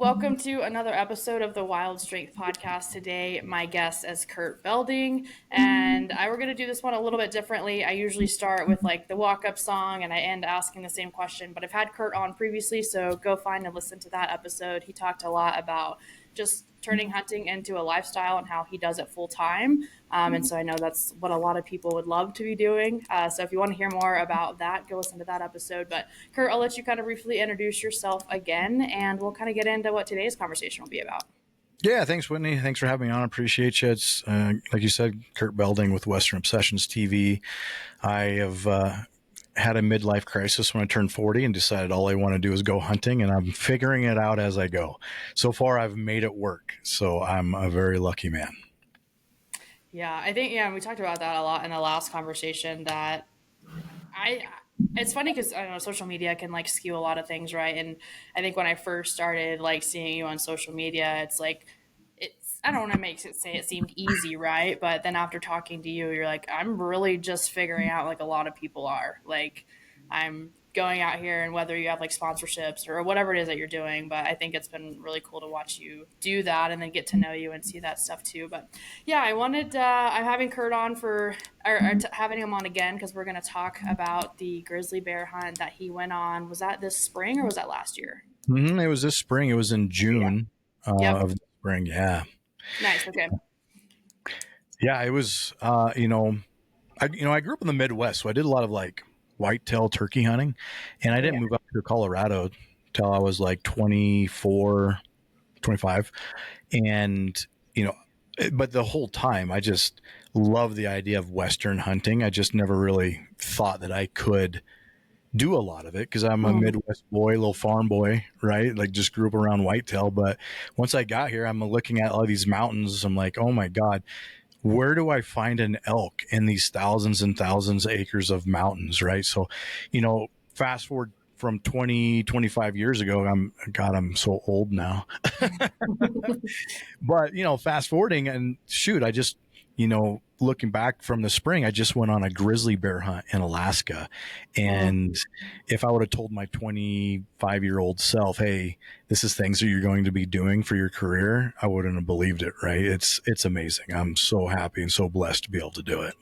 Welcome to another episode of the Wild Strength Podcast. Today, my guest is Kurt Belding, and we're going to do this one a little bit differently. I usually start with like the walk-up song, and I end asking the same question, but I've had Kurt on previously, so go find and listen to that episode. He talked a lot about just turning hunting into a lifestyle and how he does it full time. And so I know that's what a lot of people would love to be doing. So if you want to hear more about that, go listen to that episode. But Kurt, I'll let you kind of briefly introduce yourself again, and we'll kind of get into what today's conversation will be about. Yeah, thanks, Whitney. Thanks for having me on. I appreciate you. It's like you said, Kurt Belding with Western Obsessions TV. I have had a midlife crisis when I turned 40 and decided all I want to do is go hunting, and I'm figuring it out as I go. So far, I've made it work. So I'm a very lucky man. Yeah, I think, we talked about that a lot in the last conversation that it's funny because I don't know, social media can like skew a lot of things, right? And I think when I first started like seeing you on social media, it's like, I don't want to make it say it seemed easy, right? But then after talking to you, you're like, I'm really just figuring out like a lot of people are. Like, I'm going out here, and whether you have like sponsorships or whatever it is that you're doing, but I think it's been really cool to watch you do that and then get to know you and see that stuff too. But yeah, I'm having Kurt on having him on again because we're going to talk about the grizzly bear hunt that he went on. Was that this spring or was that last year? It was this spring. It was in June of the spring. Yeah. Nice. Okay. Yeah, it was, I grew up in the Midwest, so I did a lot of like whitetail turkey hunting, and I didn't move up to Colorado till I was like 24, 25. And, but the whole time I just loved the idea of Western hunting. I just never really thought that I could do a lot of it because I'm a Midwest boy, little farm boy, right? Like just grew up around whitetail. But once I got here, I'm looking at all these mountains. I'm like, oh my God, where do I find an elk in these thousands and thousands of acres of mountains, right? So, fast forward from 20, 25 years ago, I'm so old now. But, fast forwarding and shoot, I just, looking back from the spring, I just went on a grizzly bear hunt in Alaska. And if I would have told my 25-year-old self, hey, this is things that you're going to be doing for your career, I wouldn't have believed it, right? It's amazing. I'm so happy and so blessed to be able to do it.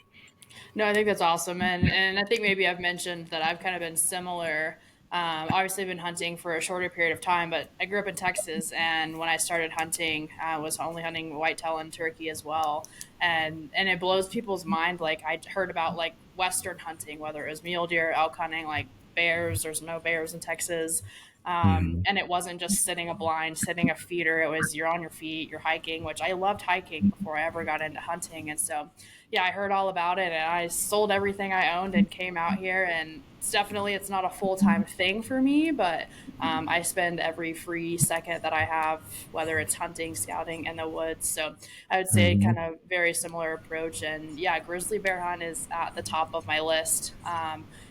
No, I think that's awesome. And I think maybe I've mentioned that I've kind of been similar. Obviously, I've been hunting for a shorter period of time, but I grew up in Texas, and when I started hunting, I was only hunting whitetail and turkey as well. And it blows people's mind. Like, I heard about like Western hunting, whether it was mule deer, elk hunting, like bears. There's no bears in Texas. And it wasn't just sitting a blind, sitting a feeder. It was you're on your feet, you're hiking, which I loved hiking before I ever got into hunting. And so, yeah, I heard all about it, and I sold everything I owned and came out here. And it's not a full-time thing for me, but I spend every free second that I have, whether it's hunting, scouting in the woods. So I would say kind of very similar approach. And yeah, grizzly bear hunt is at the top of my list.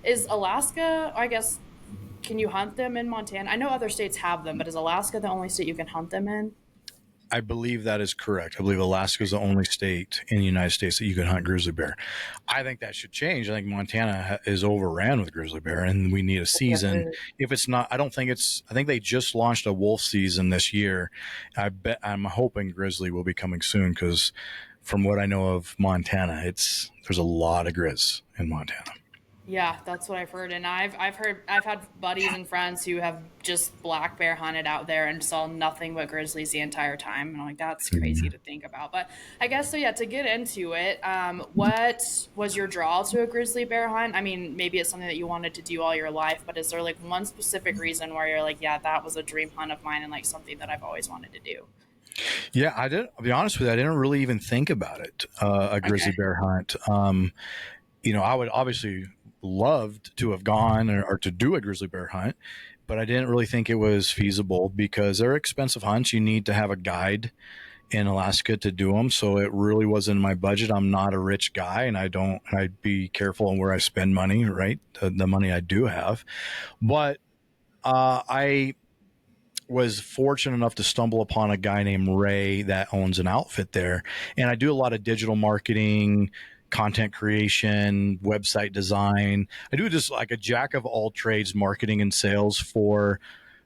Is Alaska, I guess, can you hunt them in Montana? I know other states have them, but is Alaska the only state you can hunt them in? I believe that is correct. I believe Alaska is the only state in the United States that you can hunt grizzly bear. I think that should change. I think Montana is overran with grizzly bear, and we need a season. If it's not, I think they just launched a wolf season this year. I'm hoping grizzly will be coming soon because from what I know of Montana, there's a lot of grizz in Montana. Yeah, that's what I've heard. And I've had buddies and friends who have just black bear hunted out there and saw nothing but grizzlies the entire time. And I'm like, that's crazy to think about. But I guess, so yeah, to get into it, what was your draw to a grizzly bear hunt? I mean, maybe it's something that you wanted to do all your life, but is there like one specific reason where you're like, yeah, that was a dream hunt of mine and like something that I've always wanted to do? Yeah, I'll be honest with you, I didn't really even think about it, a grizzly bear hunt. I would obviously loved to have gone or to do a grizzly bear hunt, but I didn't really think it was feasible because they're expensive hunts. You need to have a guide in Alaska to do them. So it really wasn't in my budget. I'm not a rich guy, and I'd be careful on where I spend money, right? The money I do have. But I was fortunate enough to stumble upon a guy named Ray that owns an outfit there. And I do a lot of digital marketing, content creation, website design. I do just like a jack of all trades, marketing and sales for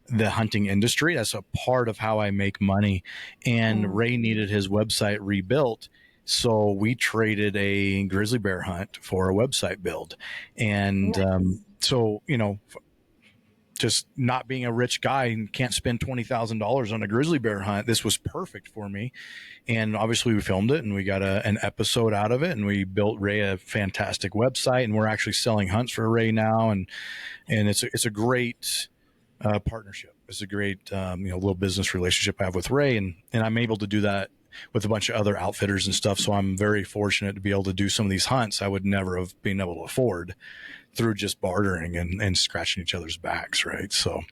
the hunting industry. That's a part of how I make money. And Mm. Ray needed his website rebuilt. So we traded a grizzly bear hunt for a website build. And Nice. so, just not being a rich guy and can't spend $20,000 on a grizzly bear hunt, this was perfect for me. And obviously we filmed it and we got an episode out of it, and we built Ray a fantastic website, and we're actually selling hunts for Ray now. And it's a great partnership. It's a great, little business relationship I have with Ray, and I'm able to do that with a bunch of other outfitters and stuff. So I'm very fortunate to be able to do some of these hunts I would never have been able to afford through just bartering and scratching each other's backs. Right. So,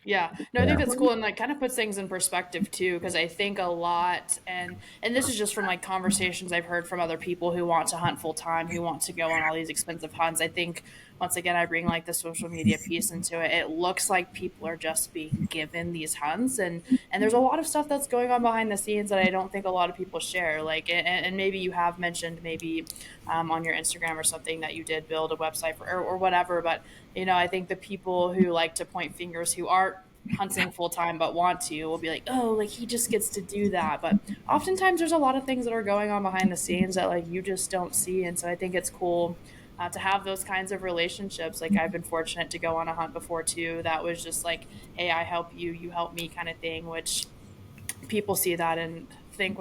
Yeah, no, I think yeah. that's cool and like kind of puts things in perspective too, because I think a lot, and this is just from like conversations I've heard from other people who want to hunt full time, who want to go on all these expensive hunts. I think once again I bring like the social media piece into it. It looks like people are just being given these hunts, and there's a lot of stuff that's going on behind the scenes that I don't think a lot of people share. Like, and maybe you have mentioned maybe on your Instagram or something that you did build a website for or whatever, but I think the people who like to point fingers who aren't hunting full time but want to will be like, oh, like he just gets to do that. But oftentimes there's a lot of things that are going on behind the scenes that like you just don't see. And so I think it's cool to have those kinds of relationships. Like I've been fortunate to go on a hunt before too. That was just like, hey, I help you, you help me kind of thing, which people see that and think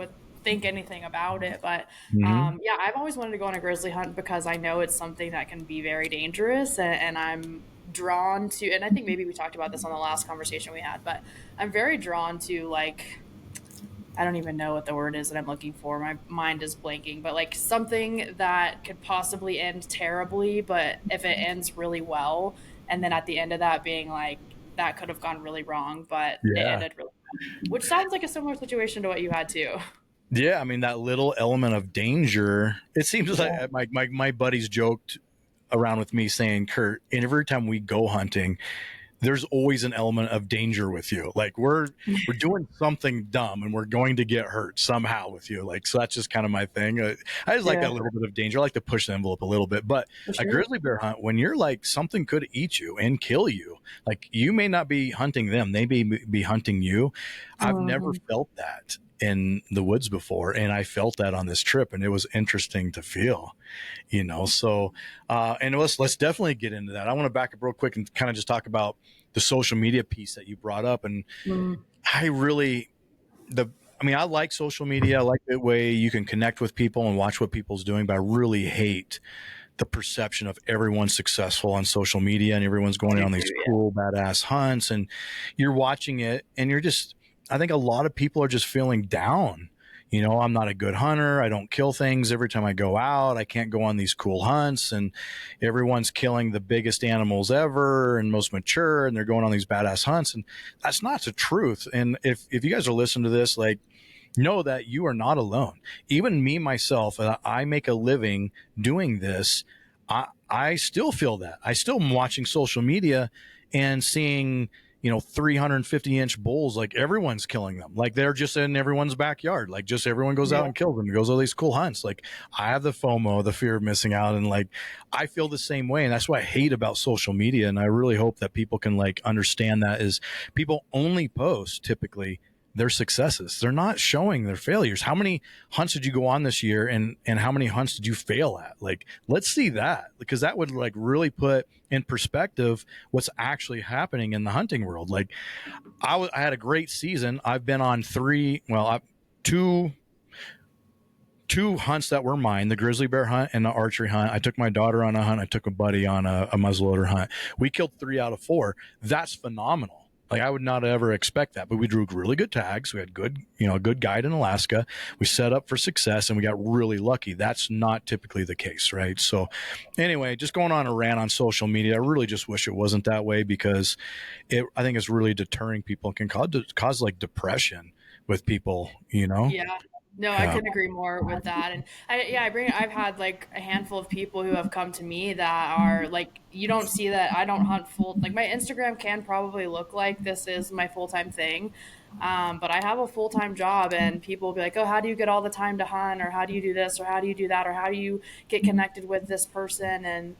anything about it. But Mm-hmm. yeah, I've always wanted to go on a grizzly hunt because I know it's something that can be very dangerous, and I'm drawn to. And I think maybe we talked about this on the last conversation we had, but I'm very drawn to like. I don't even know what the word is that I'm looking for. My mind is blanking, but like something that could possibly end terribly, but if it ends really well, and then at the end of that being like, that could have gone really wrong, but it Yeah. ended really, which sounds like a similar situation to what you had too. Yeah. I mean, that little element of danger, it seems Yeah. like my buddies joked around with me saying, Kurt, every time we go hunting, there's always an element of danger with you. Like we're doing something dumb and we're going to get hurt somehow with you. Like, so that's just kind of my thing. I just like that Yeah, little bit of danger. I like to push the envelope a little bit, but for a sure. grizzly bear hunt, when you're like, something could eat you and kill you. Like you may not be hunting them. They may be hunting you. I've never Mhm. felt that in the woods before. And I felt that on this trip, and it was interesting to feel, so and let's definitely get into that. I want to back up real quick and kind of just talk about the social media piece that you brought up. And Mm. I really the I mean, I like social media. I like the way you can connect with people and watch what people's doing, but I really hate the perception of everyone's successful on social media and everyone's I going do on these too. Yeah. cool badass hunts, and you're watching it and I think a lot of people are just feeling down. I'm not a good hunter. I don't kill things every time I go out. I can't go on these cool hunts, and everyone's killing the biggest animals ever and most mature, and they're going on these badass hunts. And that's not the truth. And if you guys are listening to this, like, know that you are not alone. Even me, myself, I make a living doing this. I still feel that. I still am watching social media and seeing, 350-inch bulls. Like everyone's killing them. Like they're just in everyone's backyard. Like just everyone goes out Yeah. and kills them and goes all these cool hunts. Like I have the FOMO, the fear of missing out. And like, I feel the same way. And that's what I hate about social media. And I really hope that people can like understand that is people only post typically their successes. They're not showing their failures. How many hunts did you go on this year, and how many hunts did you fail at? Like, let's see that, because that would like really put in perspective what's actually happening in the hunting world. Like I had a great season. I've been on two hunts that were mine, the grizzly bear hunt and the archery hunt. I took my daughter on a hunt. I took a buddy on a muzzleloader hunt. We killed 3 out of 4. That's phenomenal. Like I would not ever expect that, but we drew really good tags. We had a good guide in Alaska. We set up for success and we got really lucky. That's not typically the case, right? So anyway, just going on a rant on social media. I really just wish it wasn't that way, because I think it's really deterring people and can cause like depression with people. Yeah. No, I Yeah. couldn't agree more with that. And I've had like a handful of people who have come to me that are like, you don't see that I don't hunt full, like my Instagram can probably look like this is my full-time thing. But I have a full-time job, and people will be like, oh, how do you get all the time to hunt? Or how do you do this? Or how do you do that? Or how do you get connected with this person? And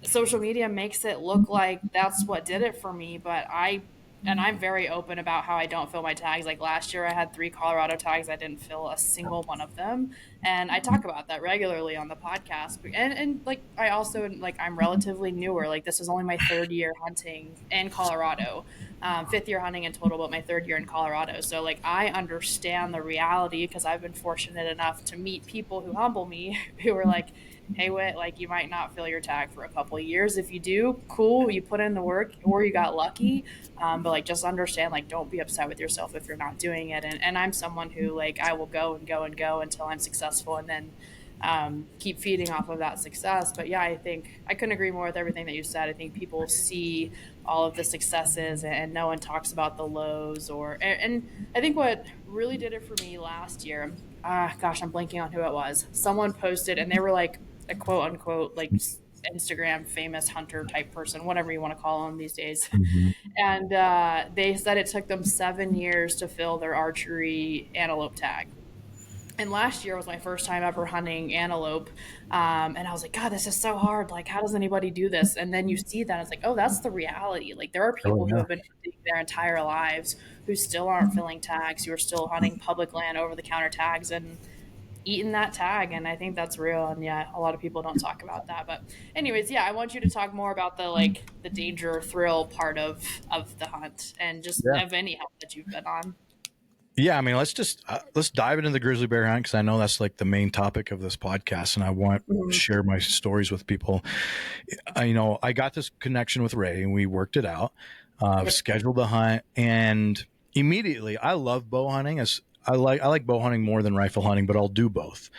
social media makes it look like that's what did it for me, but I and I'm very open about how I don't fill my tags. Like last year, I had 3 Colorado tags. I didn't fill a single one of them, and I talk about that regularly on the podcast. And like I also like I'm relatively newer. Like this is only my 3rd year hunting in Colorado, 5th year hunting in total, but my 3rd year in Colorado. So like I understand the reality because I've been fortunate enough to meet people who humble me, who are like, hey, Whit, like you might not fill your tag for a couple of years. If you do, cool, you put in the work or you got lucky. But like just understand, like don't be upset with yourself if you're not doing it. And I'm someone who like I will go and go and go until I'm successful, and then keep feeding off of that success. But yeah, I think I couldn't agree more with everything that you said. I think people see all of the successes and no one talks about the lows. And I think what really did it for me last year, gosh, I'm blanking on who it was. Someone posted and they were like a quote unquote like Instagram famous hunter type person, whatever you want to call them these days. Mm-hmm. And they said it took them 7 years to fill their archery antelope tag. And last year was my first time ever hunting antelope. And I was like, God, this is so hard. Like, how does anybody do this? And then you see that, it's like, oh, that's the reality. Like, there are Oh people who yeah. have been hunting their entire lives who still aren't filling tags, who are still hunting public land over the counter tags and eating that tag. And I think that's real. And yeah, a lot of people don't talk about that. But anyways, yeah, I want you to talk more about the like the danger thrill part of the hunt and just Yeah. of any hunt that you've been on. Yeah, I mean, let's dive into the grizzly bear hunt because I know that's like the main topic of this podcast, and I want to Mhm. share my stories with people. I got this connection with Ray, and we worked it out, Yep. scheduled the hunt, and immediately I love bow hunting. As I like bow hunting more than rifle hunting, but I'll do both,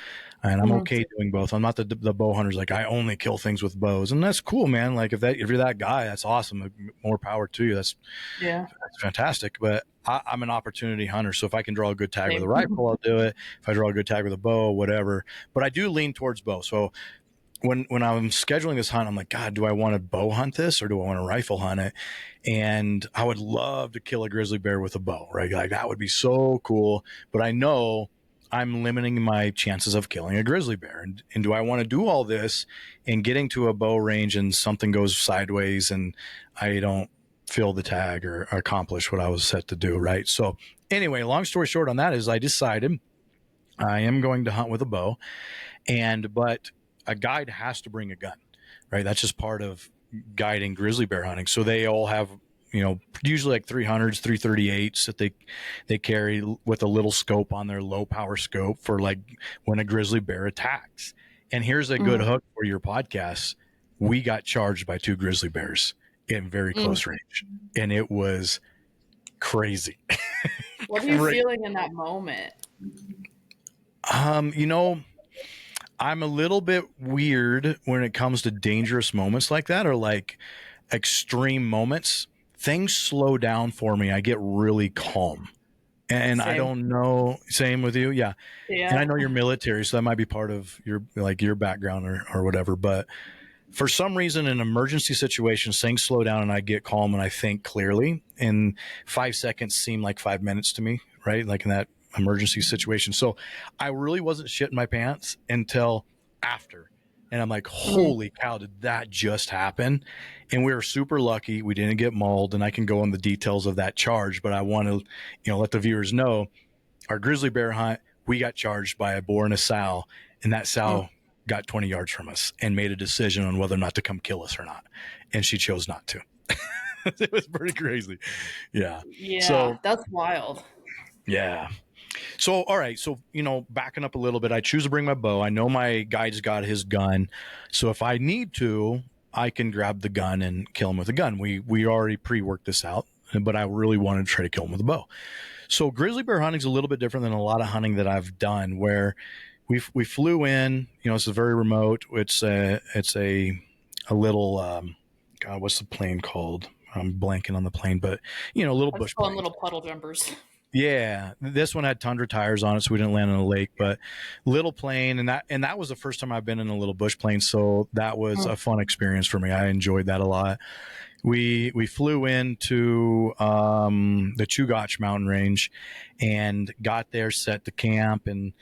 and I'm Mhm. okay doing both. I'm not the bow hunters like I only kill things with bows, and that's cool, man. Like if you're that guy, that's awesome. More power to you. Yeah. That's fantastic. But I'm an opportunity hunter. So if I can draw a good tag with a Same. rifle, I'll do it. If I draw a good tag with a bow, whatever. But I do lean towards bow. So when I'm scheduling this hunt, I'm like, God, do I want to bow hunt this or do I want to rifle hunt it? And I would love to kill a grizzly bear with a bow, right? Like that would be so cool. But I know I'm limiting my chances of killing a grizzly bear. And do I want to do all this and getting to a bow range and something goes sideways and I don't fill the tag or accomplish what I was set to do, right? So anyway, long story short on that is I decided I am going to hunt with a bow, but a guide has to bring a gun, right? That's just part of guiding grizzly bear hunting. So they all have, usually like 300s, 338s that they carry with a little scope on their low power scope for like when a grizzly bear attacks. And here's a good Mhm. hook for your podcast. We got charged by 2 grizzly bears in very Mm. close range, and it was crazy. What are you feeling in that moment? Um, you know, I'm a little bit weird when it comes to dangerous moments like that or like extreme moments. Things slow down for me. I get really calm. And I Same. don't know, same with you. Yeah. And I Yeah. know you're military, so that might be part of your background or whatever. But for some reason, in emergency situations, things slow down and I get calm and I think clearly. And 5 seconds seem like 5 minutes to me, right? Like in that emergency situation. So I really wasn't shitting my pants until after. And I'm like, Mhm. holy cow, did that just happen? And we were super lucky. We didn't get mauled. And I can go on the details of that charge, but I want to, let the viewers know our grizzly bear hunt, we got charged by a boar and a sow, and that Mm. sow got 20 yards from us and made a decision on whether or not to come kill us or not. And she chose not to. It was pretty crazy. Yeah. Yeah, So, that's wild. yeah. So, all right. So, backing up a little bit, I choose to bring my bow. I know my guide's got his gun. So if I need to, I can grab the gun and kill him with a gun. We already pre-worked this out, but I really wanted to try to kill him with a bow. So grizzly bear hunting is a little bit different than a lot of hunting that I've done where we flew in, it's very remote. It's a little, God, what's the plane called? I'm blanking on the plane, but a little I just bush call them plane. little puddle jumpers. Yeah, this one had Tundra tires on it, so we didn't land in a lake. But little plane, and that was the first time I've been in a little bush plane, so that was Mm. a fun experience for me. I enjoyed that a lot. We flew into the Chugach mountain range, and got there, set the camp, and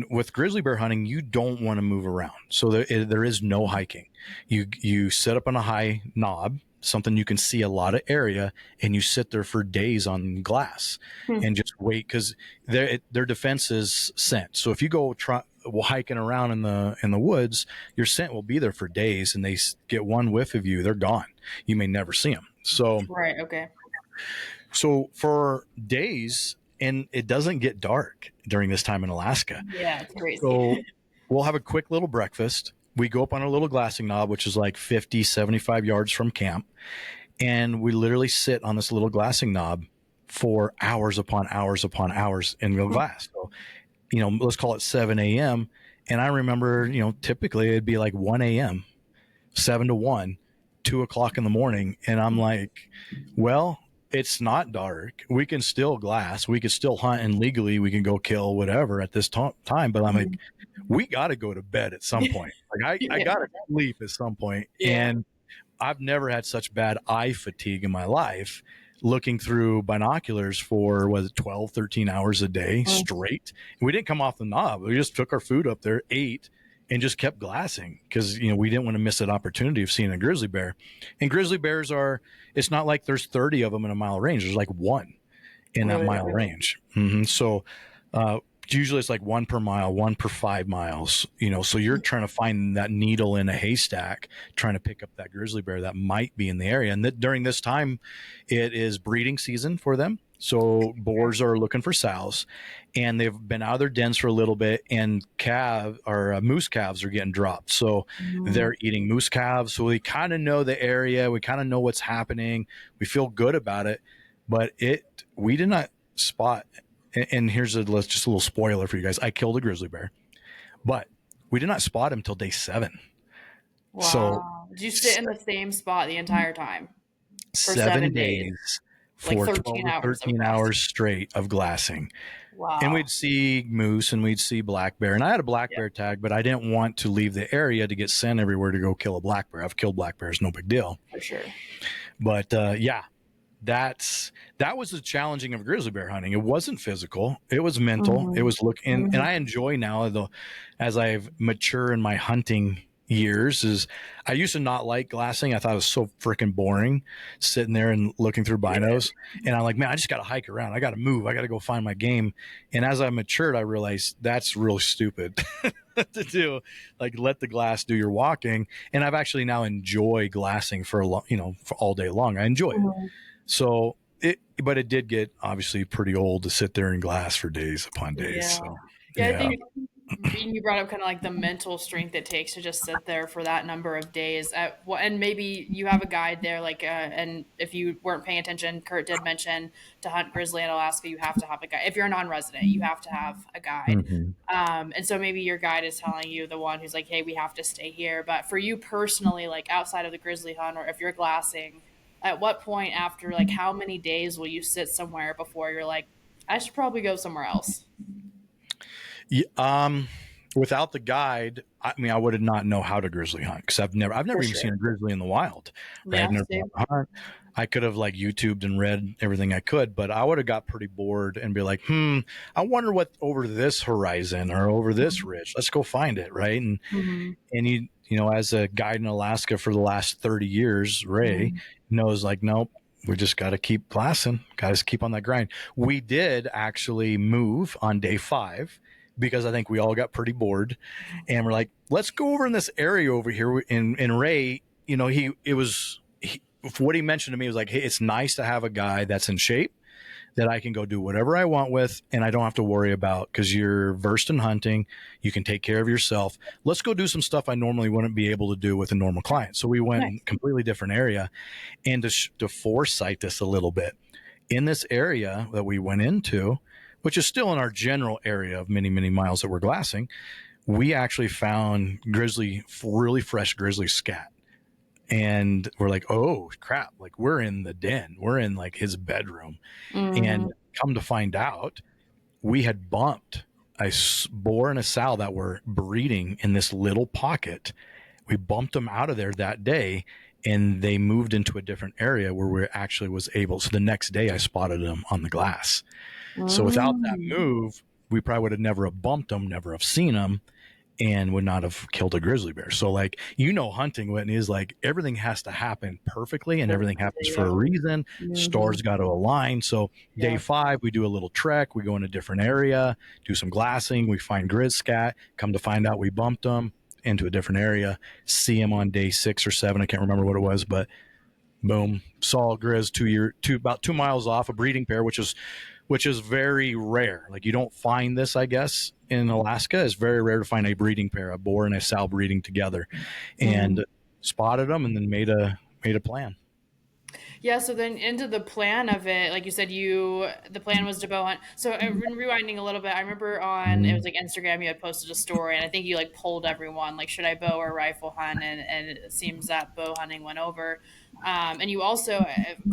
with grizzly bear hunting, you don't want to move around, so there is no hiking. You set up on a high knob, something you can see a lot of area, and you sit there for days on glass Hmm. and just wait, because their defense is scent. So if you go hiking around in the woods, your scent will be there for days, and they get one whiff of you, they're gone. You may never see them. Right. Okay. So for days, and it doesn't get dark during this time in Alaska. Yeah, it's crazy. So we'll have a quick little breakfast. We go up on a little glassing knob, which is like 50, 75 yards from camp. And we literally sit on this little glassing knob for hours upon hours upon hours in the glass. So, let's call it 7 a.m. And I remember, typically it'd be like 1 a.m., 7 to 1, 2 o'clock in the morning. And I'm like, well, it's not dark. We can still glass. We can still hunt, and legally we can go kill whatever at this time. But I'm like, we got to go to bed at some point. Like I got to sleep at some point. Yeah. And I've never had such bad eye fatigue in my life, looking through binoculars for 12, 13 hours a day straight. And we didn't come off the knob. We just took our food up there, ate, and just kept glassing, because we didn't want to miss that opportunity of seeing a grizzly bear. And grizzly bears it's not like there's 30 of them in a mile range. There's like one in that mile range. So usually it's like one per mile, one per 5 miles, so you're trying to find that needle in a haystack, trying to pick up that grizzly bear that might be in the area. And during this time, it is breeding season for them. So boars are looking for sows, and they've been out of their dens for a little bit, and moose calves are getting dropped. So they're eating moose calves. So we kind of know the area. We kind of know what's happening. We feel good about it, but we did not spot. And here's just a little spoiler for you guys. I killed a grizzly bear, but we did not spot him till day 7. Wow. So did you sit in the same spot the entire time? For 7 days for like 13 12 to 13 hours straight of glassing. Wow. And we'd see moose and we'd see black bear. And I had a black bear tag, but I didn't want to leave the area to get sent everywhere to go kill a black bear. I've killed black bears, no big deal. For sure. But that was the challenging of grizzly bear hunting. It wasn't physical. It was mental. It was and I enjoy now, as I've matured in my hunting years, is I used to not like glassing. I thought it was so freaking boring sitting there and looking through binos. And I'm like, man, I just got to hike around. I got to move. I got to go find my game. And as I matured, I realized that's really stupid to do. Like, let the glass do your walking. And I've actually now enjoy glassing for for all day long. I enjoy it. So but it did get obviously pretty old to sit there and glass for days upon days. Yeah. So, I think you brought up kind of like the mental strength it takes to just sit there for that number of days. And maybe you have a guide there, and if you weren't paying attention, Kurt did mention to hunt grizzly in Alaska, you have to have a guide. If you're a non-resident, you have to have a guide. And so maybe your guide is telling you, the one who's like, hey, we have to stay here. But for you personally, like outside of the grizzly hunt, or if you're glassing, at what point after, like, how many days will you sit somewhere before you're like, I should probably go somewhere else? Yeah, without the guide, I mean, I would not know how to grizzly hunt, because I've never even seen a grizzly in the wild. Right? Yeah, I've never hunt. I could have like YouTubed and read everything I could, but I would have got pretty bored and be like, I wonder what over this horizon or over this ridge. Let's go find it, right? And as a guide in Alaska for the last 30 years, Ray knows, like, nope, we just got to keep glassing, got to keep on that grind. We did actually move on day 5, because I think we all got pretty bored, and we're like, let's go over in this area over here. And Ray, what he mentioned to me was like, hey, it's nice to have a guy that's in shape that I can go do whatever I want with, and I don't have to worry about, because you're versed in hunting. You can take care of yourself. Let's go do some stuff I normally wouldn't be able to do with a normal client. So we went in a completely different area, and to foresight this a little bit, in this area that we went into, which is still in our general area of many, many miles that we're glassing, we actually found really fresh grizzly scat. And we're like, oh crap, like we're in the den, we're in like his bedroom. And come to find out, we had bumped a boar and a sow that were breeding in this little pocket. We bumped them out of there that day, and they moved into a different area where we actually was able. So the next day I spotted them on the glass. So without that move, we probably would have never have bumped them, never have seen them. and would not have killed a grizzly bear. So like, hunting, Whitney, is like everything has to happen perfectly and everything happens for a reason. Stars got to align. So day 5, we do a little trek. We go in a different area, do some glassing. We find grizz scat. Come to find out we bumped them into a different area. See them on day 6 or 7. I can't remember what it was, but boom, saw a grizz about 2 miles off, a breeding pair, which is very rare. Like you don't find this, I guess, in Alaska. It's very rare to find a breeding pair, a boar and a sow breeding together, and spotted them and then made a plan. Yeah, so then into the plan of it, like you said, the plan was to bow hunt. So rewinding a little bit, I remember on it was like Instagram, you had posted a story, and I think you like polled everyone like, should I bow or rifle hunt? And it seems that bow hunting went over. And you also,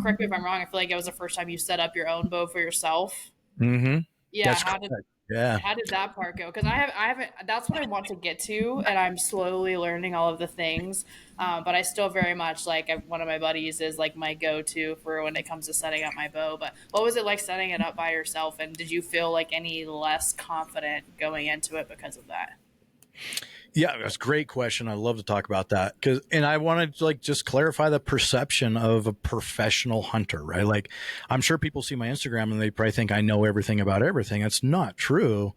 correct me if I'm wrong, I feel like it was the first time you set up your own bow for yourself. Mm-hmm. Yeah, That's correct. Yeah. how did that part go? Because I haven't. That's what I want to get to, and I'm slowly learning all of the things. But I still very much like one of my buddies is like my go-to for when it comes to setting up my bow. But what was it like setting it up by yourself? And did you feel like any less confident going into it because of that? Yeah, that's a great question. I love to talk about that and I wanted to like just clarify the perception of a professional hunter, right? Like, I'm sure people see my Instagram and they probably think I know everything about everything. That's not true.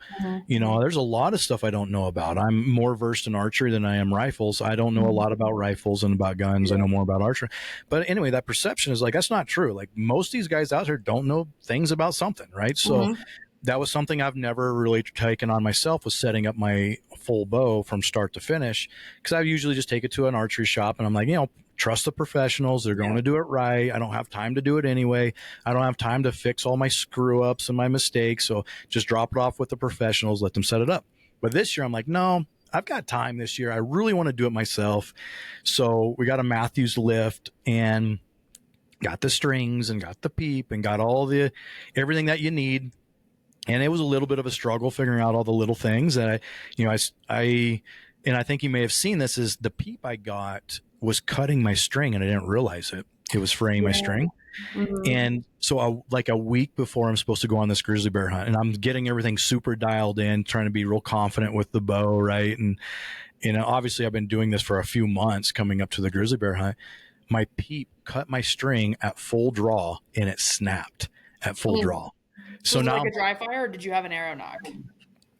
There's a lot of stuff I don't know about. I'm more versed in archery than I am rifles. I don't know a lot about rifles and about guns. I know more about archery. But anyway, that perception is like, that's not true. Like most of these guys out here don't know things about something, right? So that was something I've never really taken on myself, was setting up my full bow from start to finish. Because I usually just take it to an archery shop and I'm like, trust the professionals. They're going to do it right. I don't have time to do it anyway. I don't have time to fix all my screw ups and my mistakes. So just drop it off with the professionals, let them set it up. But this year I'm like, no, I've got time this year. I really want to do it myself. So we got a Matthews lift and got the strings and got the peep and got everything that you need. And it was a little bit of a struggle figuring out all the little things. And I think you may have seen this, is the peep I got was cutting my string and I didn't realize it. It was fraying my string. And so like a week before I'm supposed to go on this grizzly bear hunt, and I'm getting everything super dialed in, trying to be real confident with the bow. Right. And, obviously I've been doing this for a few months coming up to the grizzly bear hunt. My peep cut my string at full draw and it snapped at full draw. So now, like a dry fire, or did you have an arrow knock?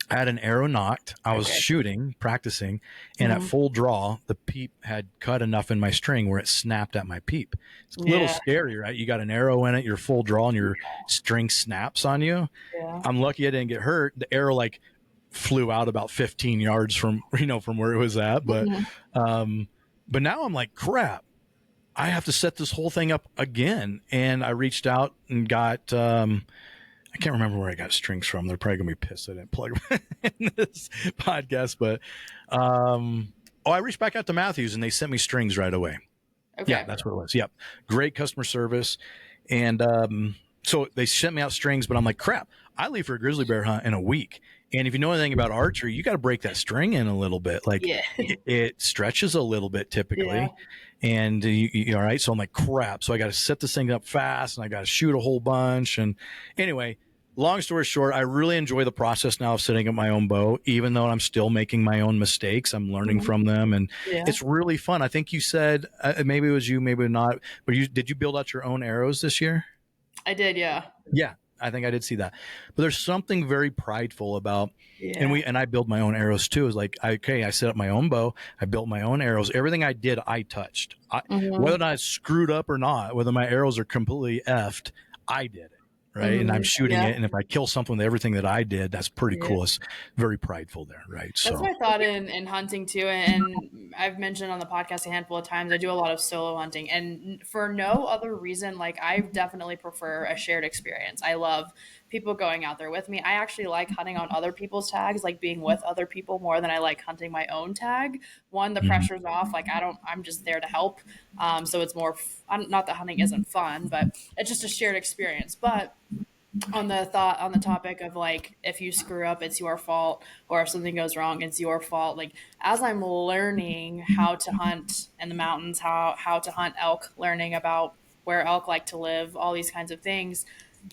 I had an arrow knocked. I was shooting, practicing, and at full draw, the peep had cut enough in my string where it snapped at my peep. It's a little scary, right? You got an arrow in it, you're full draw, and your string snaps on you. Yeah. I'm lucky I didn't get hurt. The arrow flew out about 15 yards from where it was at. But but now I'm like, crap, I have to set this whole thing up again. And I reached out and got I can't remember where I got strings from. They're probably gonna be pissed I didn't plug them in this podcast. But I reached back out to Matthews and they sent me strings right away. Okay. Yeah, that's what it was. Yep. Great customer service. And so they sent me out strings, but I'm like, crap, I leave for a grizzly bear hunt in a week. And if you know anything about archery, you got to break that string in a little bit. Like it stretches a little bit typically. Yeah. And you all right. So I'm like, crap. So I got to set this thing up fast and I got to shoot a whole bunch. And anyway, long story short, I really enjoy the process now of setting up my own bow, even though I'm still making my own mistakes. I'm learning from them, and it's really fun. I think you said maybe it was you, maybe not, but did you build out your own arrows this year? I did. Yeah. Yeah. I think I did see that, but there's something very prideful about, and I build my own arrows too. Is like, I set up my own bow. I built my own arrows. Everything I did, I touched. Whether or not it's screwed up or not, whether my arrows are completely effed, I did it. Right. And I'm shooting it. And if I kill something with everything that I did, that's pretty cool. It's very prideful there. Right. That's what I thought in hunting too. And I've mentioned on the podcast a handful of times, I do a lot of solo hunting, and for no other reason, like I definitely prefer a shared experience. I love people going out there with me. I actually like hunting on other people's tags, like being with other people more than I like hunting my own tag. One, the pressure's off. Like I'm just there to help. So it's more, not that hunting isn't fun, but it's just a shared experience. But on the topic of like, if you screw up, it's your fault, or if something goes wrong, it's your fault. Like as I'm learning how to hunt in the mountains, how to hunt elk, learning about where elk like to live, all these kinds of things.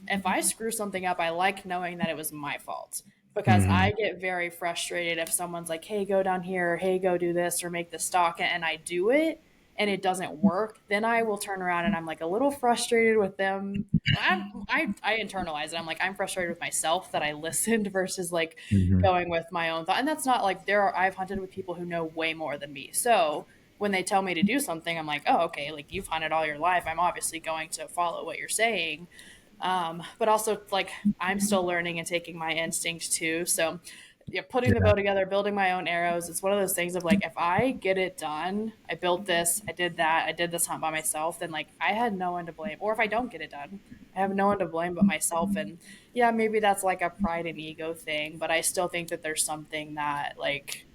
If I screw something up, I like knowing that it was my fault. because Mm-hmm. I get very frustrated if someone's like, "Hey, go down here," or "Hey, go do this," or "Make this stock," and I do it and it doesn't work. Then I will turn around and I'm like a little frustrated with them. I internalize it. I'm like, I'm frustrated with myself that I listened versus like Mm-hmm. going with my own thought. And that's not like I've hunted with people who know way more than me. So when they tell me to do something, I'm like, oh, okay, like you've hunted all your life. I'm obviously going to follow what you're saying. But also, like, I'm still learning and taking my instinct too. So, yeah, putting the Yeah, bow together, building my own arrows, it's one of those things of like, if I get it done, I built this, I did that, I did this hunt by myself, then like I had no one to blame. Or if I don't get it done, I have no one to blame but myself. And yeah, maybe that's like a pride and ego thing, but I still think that there's something that like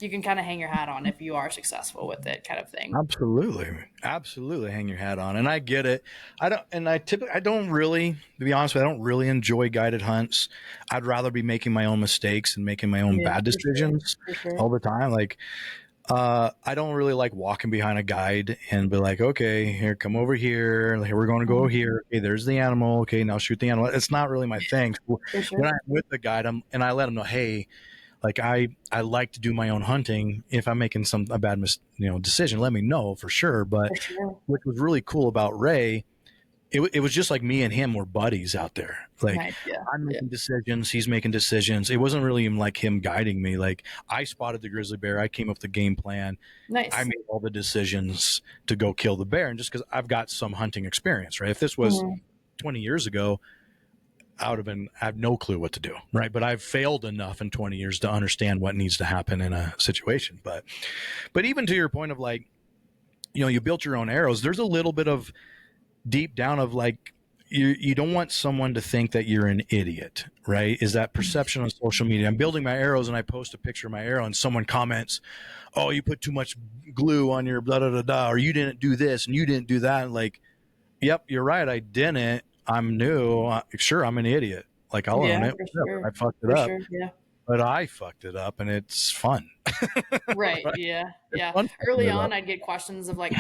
you can kind of hang your hat on if you are successful with it, kind of thing. absolutely, absolutely. Hang your hat on, and I get it. I don't really, to be honest with you, I don't really enjoy guided hunts. I'd rather be making my own mistakes and making my own Yeah, bad for sure. decisions For sure. all the time. Like, I don't really like walking behind a guide and be like, okay, here, come over here. Here, we're going to go Mhm. here. Okay, there's the animal. Okay, now shoot the animal. It's not really my thing. So For when sure. I'm with the guide, and I let them know, hey, like I like to do my own hunting. If I'm making a bad decision, let me know for sure. But For sure. what was really cool about Ray, it was just like me and him were buddies out there. Like Nice. Yeah. I'm Yeah. making decisions, he's making decisions. It wasn't really even like him guiding me. Like I spotted the grizzly bear, I came up with the game plan, I Nice. made all the decisions to go kill the bear. And just because I've got some hunting experience, right? If this was Mhm. 20 years ago, I have no clue what to do, right? But I've failed enough in 20 years to understand what needs to happen in a situation. But even to your point of like, you built your own arrows. There's a little bit of deep down of like, you don't want someone to think that you're an idiot, right? Is that perception on social media? I'm building my arrows and I post a picture of my arrow and someone comments, "Oh, you put too much glue on your blah, blah, blah, blah, or you didn't do this and you didn't do that." And like, yep, you're right. I didn't. I'm new. Sure, I'm an idiot. Like I'll own Yeah, it. for Whatever. I sure. fucked it For up, sure. Yeah. but I fucked it up, and it's fun. Right. Right? Yeah. It's Yeah. fun fucking Early it up. on, I'd get questions of like,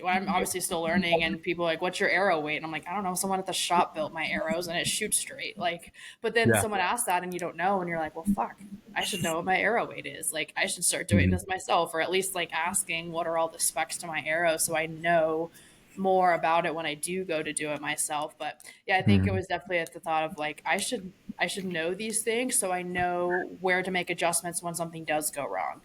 well, I'm obviously still learning, and people are like, "What's your arrow weight?" And I'm like, "I don't know. Someone at the shop built my arrows, and it shoots straight." Like, but then Yeah. someone asks that, and you don't know, and you're like, "Well, fuck. I should know what my arrow weight is. Like, I should start doing Mhm. this myself, or at least like asking what are all the specs to my arrow, so I know more about it when I do go to do it myself." But yeah, I think it Mhm. was definitely at the thought of like, I should know these things so I know where to make adjustments when something does go wrong.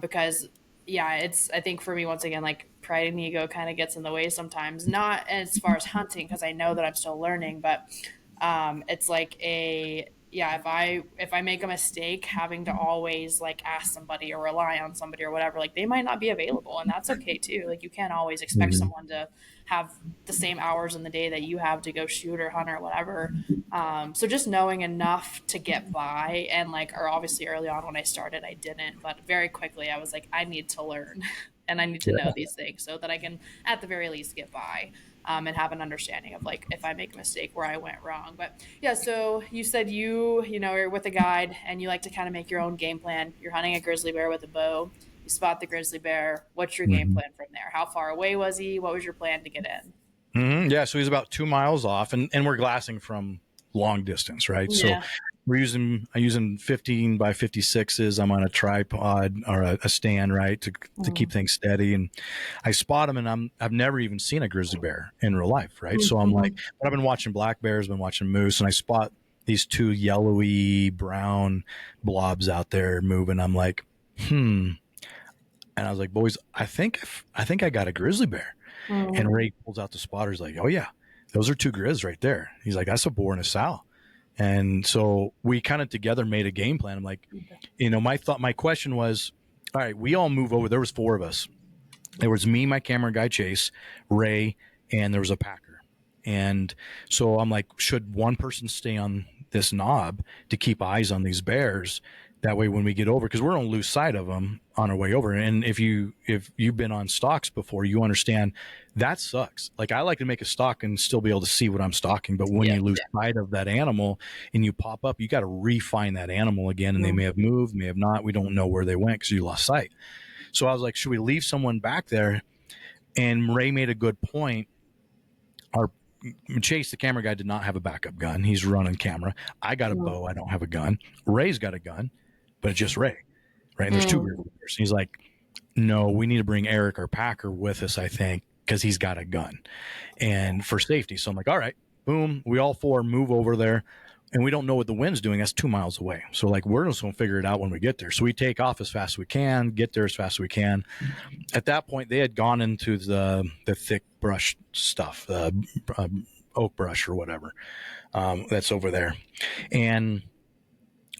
Because yeah, it's I think for me once again like pride and ego kind of gets in the way sometimes. Not as far as hunting because I know that I'm still learning, but it's like a yeah if I make a mistake having to always like ask somebody or rely on somebody or whatever, like they might not be available, and that's okay too. Like you can't always expect Mhm. someone to have the same hours in the day that you have to go shoot or hunt or whatever. So just knowing enough to get by, and like, or obviously early on when I started I didn't, but very quickly I was like, I need to learn and I need to know Yeah. these things so that I can at the very least get by, and have an understanding of like if I make a mistake where I went wrong. But yeah, so you said you know you're with a guide and you like to kind of make your own game plan. You're hunting a grizzly bear with a bow. You spot the grizzly bear. What's your game Mhm. plan from there? How far away was he? What was your plan to get in? Yeah, so he's about 2 miles off, and we're glassing from long distance, right? So Yeah. I'm using 15 by 56s. I'm on a tripod or a stand, right, to keep Mm. things steady. And I spot him, and I've never even seen a grizzly bear in real life, right? So I'm like, Mm-hmm. but I've been watching black bears, been watching moose, and I spot these two yellowy brown blobs out there moving. I'm like, hmm. And I was like, boys, I think I got a grizzly bear. And Mm. Ray pulls out the spotters like, oh yeah, those are two grizz right there. He's like, that's a boar and a sow. And so we kind of together made a game plan. I'm like, my question was, all right, we all move over. There was four of us. There was me, my camera guy, Chase, Ray, and there was a packer. And so I'm like, should one person stay on this knob to keep eyes on these bears? That way, when we get over, because we're going to lose sight of them on our way over. And if you've been on stalks before, you understand that sucks. Like I like to make a stalk and still be able to see what I'm stalking, but when Yeah. you lose sight of that animal and you pop up, you got to refine that animal again. And they Mm. may have moved, may have not. We don't know where they went because you lost sight. So I was like, should we leave someone back there? And Ray made a good point. Our Chase, the camera guy, did not have a backup gun. He's running camera. I got a bow. I don't have a gun. Ray's got a gun, but it's just Ray, right? And there's two grizzly bears. He's like, no, we need to bring Eric, our packer, with us, I think, because he's got a gun and for safety. So I'm like, all right, boom. We all four move over there, and we don't know what the wind's doing. That's 2 miles away. So like, we're just going to figure it out when we get there. So we take off as fast as we can, get there as fast as we can. At that point, they had gone into the thick brush stuff, oak brush or whatever, that's over there. And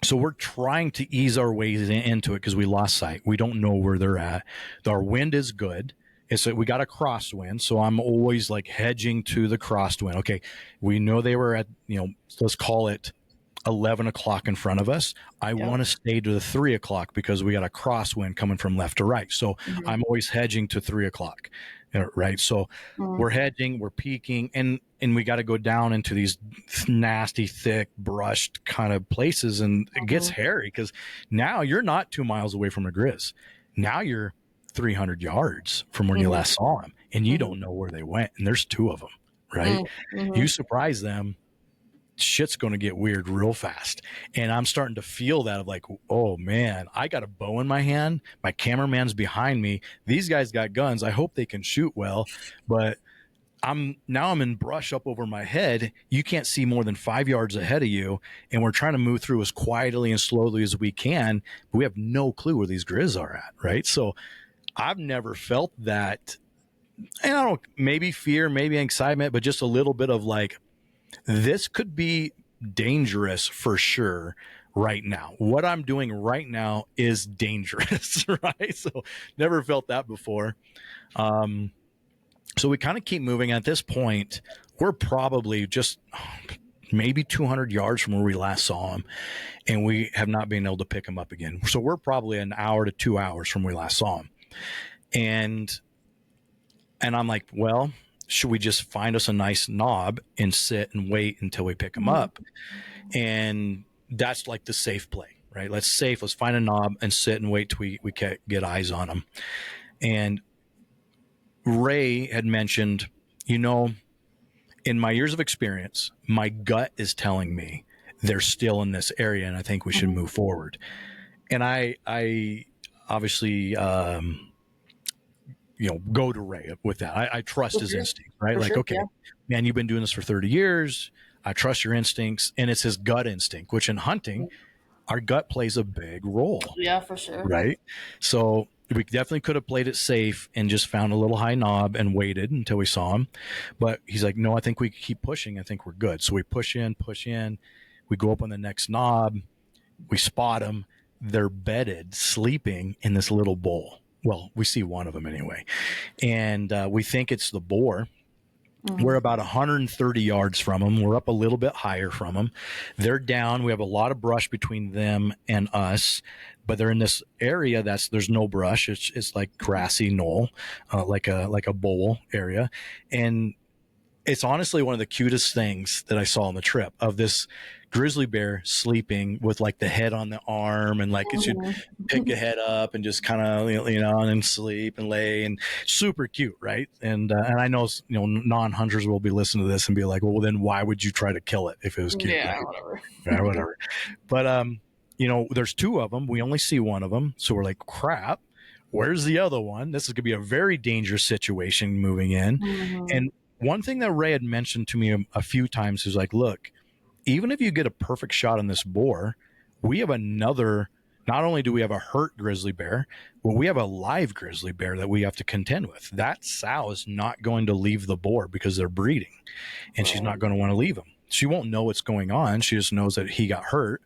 so we're trying to ease our ways into it because we lost sight. We don't know where they're at. Our wind is good. We got a crosswind, so I'm always like hedging to the crosswind. Okay, we know they were at, let's call it 11 o'clock in front of us. I want to stay to the 3 o'clock because we got a crosswind coming from left to right. So I'm always hedging to 3 o'clock, right? So we're hedging, we're peaking, and we got to go down into these nasty, thick, brushed kind of places, and it gets hairy because now you're not 2 miles away from a grizz. Now you're 300 yards from where you last saw them, and you don't know where they went, and there's two of them, right? You surprise them, shit's going to get weird real fast. And I'm starting to feel that of like, oh man, I got a bow in my hand, my cameraman's behind me, these guys got guns, I hope they can shoot well, but I'm in brush up over my head. You can't see more than 5 yards ahead of you, and we're trying to move through as quietly and slowly as we can, but we have no clue where these grizz are at, right? So I've never felt that, and I don't, maybe fear, maybe excitement, but just a little bit of like, this could be dangerous for sure right now. What I'm doing right now is dangerous, right? So never felt that before. So we kind of keep moving. At this point, we're probably just maybe 200 yards from where we last saw him, and we have not been able to pick him up again. So we're probably an hour to 2 hours from where we last saw him. And I'm like, well, should we just find us a nice knob and sit and wait until we pick him up? And that's like the safe play, right? Let's find a knob and sit and wait till we get eyes on him. And Ray had mentioned, in my years of experience, my gut is telling me they're still in this area, and I think we should move forward. And I obviously, go to Ray with that. I trust his instinct, right? For like, okay, man, you've been doing this for 30 years. I trust your instincts. And it's his gut instinct, which in hunting, our gut plays a big role. Yeah, for sure. Right. So we definitely could have played it safe and just found a little high knob and waited until we saw him. But he's like, no, I think we keep pushing. I think we're good. So we push in. We go up on the next knob. We spot them. They're bedded, sleeping in this little bowl. Well, we see one of them anyway. And we think it's the boar. We're about 130 yards from them. We're up a little bit higher from them. They're down. We have a lot of brush between them and us, but they're in this area there's no brush. It's like grassy knoll, like a bowl area. And it's honestly one of the cutest things that I saw on the trip, of this grizzly bear sleeping with like the head on the arm, and like it should pick a head up and just kind of, and sleep and lay, and super cute. Right. And I know, non-hunters will be listening to this and be like, well, then why would you try to kill it if it was cute? Yeah, right? whatever. Yeah, whatever. But, there's two of them. We only see one of them. So we're like, crap, where's the other one? This is going to be a very dangerous situation moving in. And one thing that Ray had mentioned to me a few times is like, look, even if you get a perfect shot on this boar, we have not only do we have a hurt grizzly bear, but we have a live grizzly bear that we have to contend with. That sow is not going to leave the boar because they're breeding, and she's not going to want to leave him. She won't know what's going on. She just knows that he got hurt.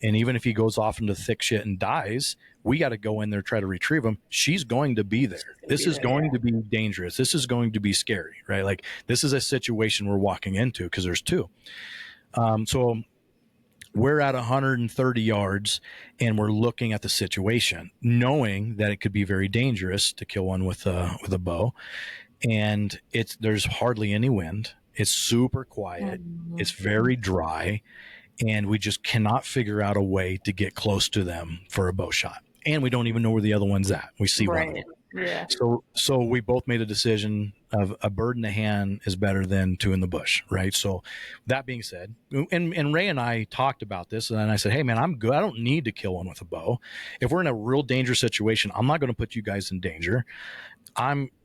And even if he goes off into thick shit and dies, we got to go in there, try to retrieve him. She's going to be there. This is going to be dangerous. This is going to be scary, right? Like, this is a situation we're walking into because there's two. So we're at 130 yards, and we're looking at the situation, knowing that it could be very dangerous to kill one with a bow. And there's hardly any wind. It's super quiet. It's very dry. And we just cannot figure out a way to get close to them for a bow shot. And we don't even know where the other one's at. We see one of them. Yeah. So we both made a decision. of a bird in the hand is better than two in the bush, right? So that being said, and Ray and I talked about this, and I said, hey man, I'm good. I don't need to kill one with a bow. If we're in a real dangerous situation, I'm not going to put you guys in danger.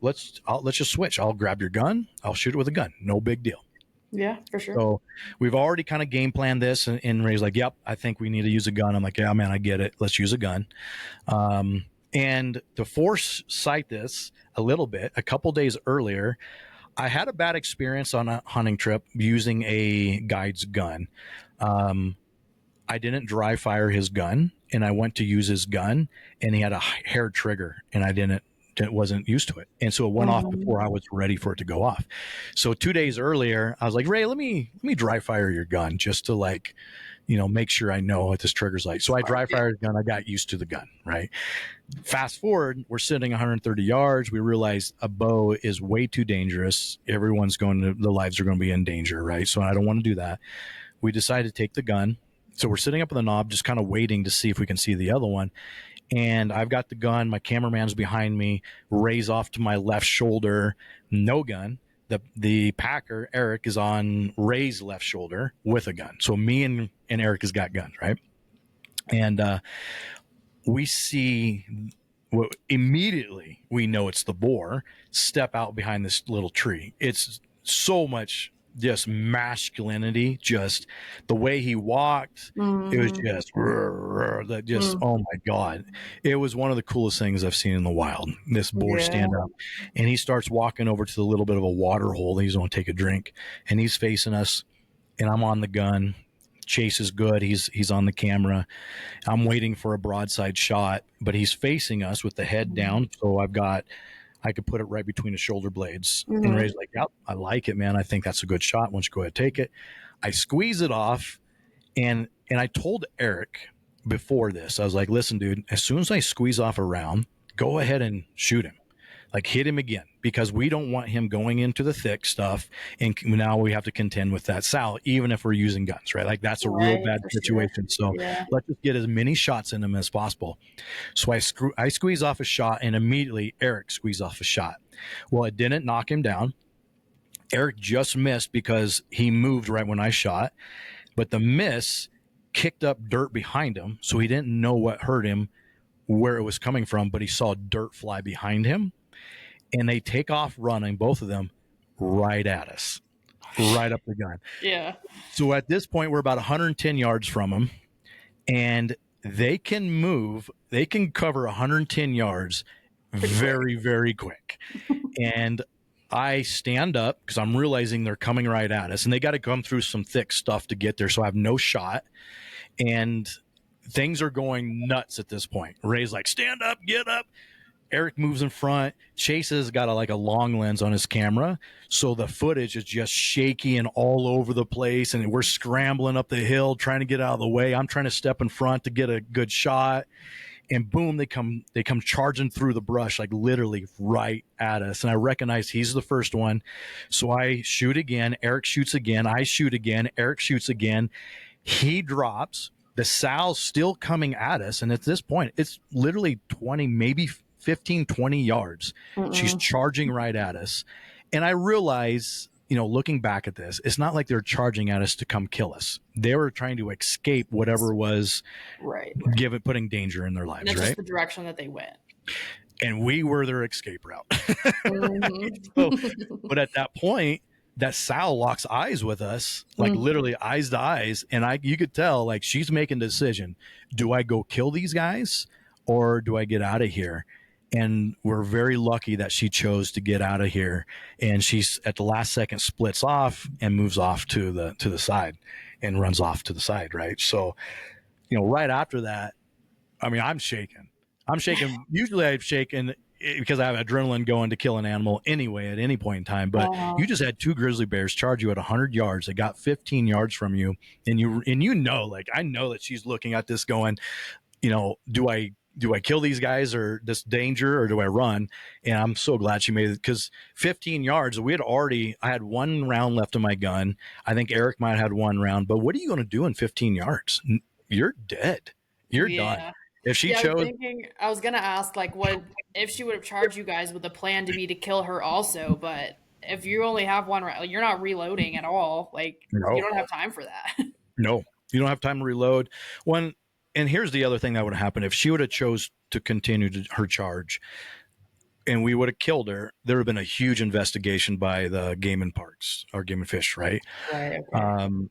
Let's just switch. I'll grab your gun. I'll shoot it with a gun. No big deal. Yeah, for sure. So we've already kind of game planned this, and Ray's like, yep, I think we need to use a gun. I'm like, yeah, man, I get it. Let's use a gun. And to foresight this a little bit, a couple days earlier, I had a bad experience on a hunting trip using a guide's gun. I didn't dry fire his gun, and I went to use his gun, and he had a hair trigger, and I wasn't used to it. And so it went off before I was ready for it to go off. So 2 days earlier, I was like, Ray, let me dry fire your gun just to like, make sure I know what this trigger's like. So I dry fired his gun. I got used to the gun, right? Fast forward, we're sitting 130 yards. We realize a bow is way too dangerous. The lives are going to be in danger, right? So I don't want to do that. We decided to take the gun. So we're sitting up on the knob, just kind of waiting to see if we can see the other one. And I've got the gun. My cameraman's behind me. Ray's off to my left shoulder. No gun. The packer, Eric, is on Ray's left shoulder with a gun. So me and Eric has got guns, right? And we see immediately we know it's the boar step out behind this little tree. It's so much just masculinity, just the way he walked. It was just oh my God. It was one of the coolest things I've seen in the wild. This boar stand up, and he starts walking over to the little bit of a water hole. He's going to take a drink, and he's facing us, and I'm on the gun. Chase is good. He's on the camera. I'm waiting for a broadside shot, but he's facing us with the head down. So I could put it right between the shoulder blades. And Ray's like, yep, I like it, man. I think that's a good shot. Why don't you go ahead and take it? I squeeze it off. And I told Eric before this, I was like, listen, dude, as soon as I squeeze off a round, go ahead and shoot him. Like hit him again, because we don't want him going into the thick stuff. And now we have to contend with that sow, even if we're using guns, right? Like that's a real bad situation. Sure. So let's just get as many shots in him as possible. So I squeeze off a shot, and immediately Eric squeezed off a shot. Well, it didn't knock him down. Eric just missed because he moved right when I shot, but the miss kicked up dirt behind him. So he didn't know what hurt him, where it was coming from, but he saw dirt fly behind him. And they take off running, both of them, right at us, right up the gun. Yeah. So at this point, we're about 110 yards from them, and they can move. They can cover 110 yards very, very quick. And I stand up because I'm realizing they're coming right at us, and they got to come through some thick stuff to get there. So I have no shot, and things are going nuts at this point. Ray's like, stand up, get up. Eric moves in front. Chase has got a long lens on his camera, so the footage is just shaky and all over the place, and we're scrambling up the hill trying to get out of the way. I'm trying to step in front to get a good shot, and boom, they come charging through the brush, like literally right at us. And I recognize he's the first one, so I shoot again. Eric shoots again. I shoot again. Eric shoots again. He drops. The sow's still coming at us, and at this point, it's literally 20, maybe 15, 20 yards. She's charging right at us. And I realize, looking back at this, it's not like they're charging at us to come kill us. They were trying to escape whatever was putting danger in their lives, and that's right? just the direction that they went. And we were their escape route. But at that point, that sow locks eyes with us, like literally eyes to eyes. And you could tell, like, she's making a decision. Do I go kill these guys, or do I get out of here? And we're very lucky that she chose to get out of here. And she's at the last second splits off and moves off to the side and runs off to the side. Right. So, right after that, I mean, I'm shaking. Usually I've shaken because I have adrenaline going to kill an animal anyway at any point in time. But you just had two grizzly bears charge you at 100 yards. They got 15 yards from you. And I know that she's looking at this going, do I kill these guys or this danger, or do I run? And I'm so glad she made it, because 15 yards, I had one round left in my gun. I think Eric might have had one round, but what are you going to do in 15 yards? You're dead. You're done. If she Yeah, I was chose, thinking, I was gonna ask, like, what if she would have charged you guys with the plan to be to kill her also, but if you only have one, like, you're not reloading at all. Like, you no, don't have time for that. no, you don't have time to reload. When and here's the other thing that would have happened if she would have chose to continue her charge, and we would have killed her. There would have been a huge investigation by the Game and Parks or Game and Fish, right? Right. Okay. Um,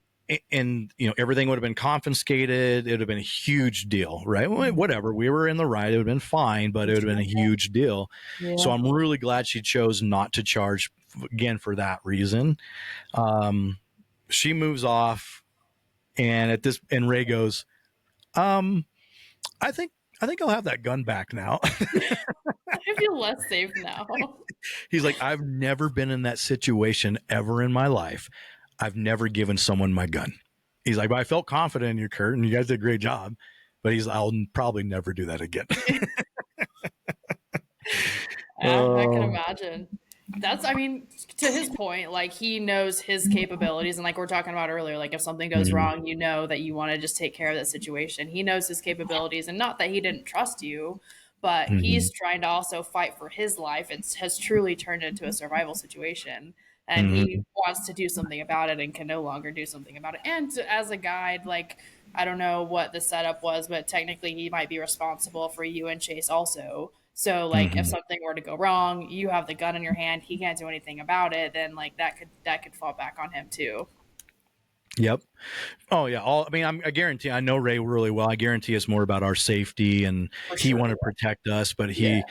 and everything would have been confiscated. It would have been a huge deal, right? Whatever, we were in the right. It would have been fine, but it would have been a huge deal. So Yeah. I'm really glad she chose not to charge again for that reason. Um, she moves off, and Ray goes, um, I think I'll have that gun back now. I feel less safe now. He's like, I've never been in that situation ever in my life. I've never given someone my gun. He's like, but I felt confident in you, Kurt, and you guys did a great job. But I'll probably never do that again. Yeah, I can Oh, imagine. That's, I mean, to his point, like he knows his capabilities, and like we're talking about earlier, like if something goes mhm, wrong, you know that you want to just take care of that situation. He knows his capabilities, and not that he didn't trust you, but mhm, he's trying to also fight for his life. It has truly turned into a survival situation, and he mhm, wants to do something about it and can no longer do something about it. And as a guide, like I don't know what the setup was, but technically he might be responsible for you and Chase also. So like if mhm. something were to go wrong, you have the gun in your hand, he can't do anything about it, then like that could fall back on him too. Yep. Oh yeah. I guarantee. I know Ray really well. I guarantee it's more about our safety, and For he sure. wanted to protect us, but Yeah.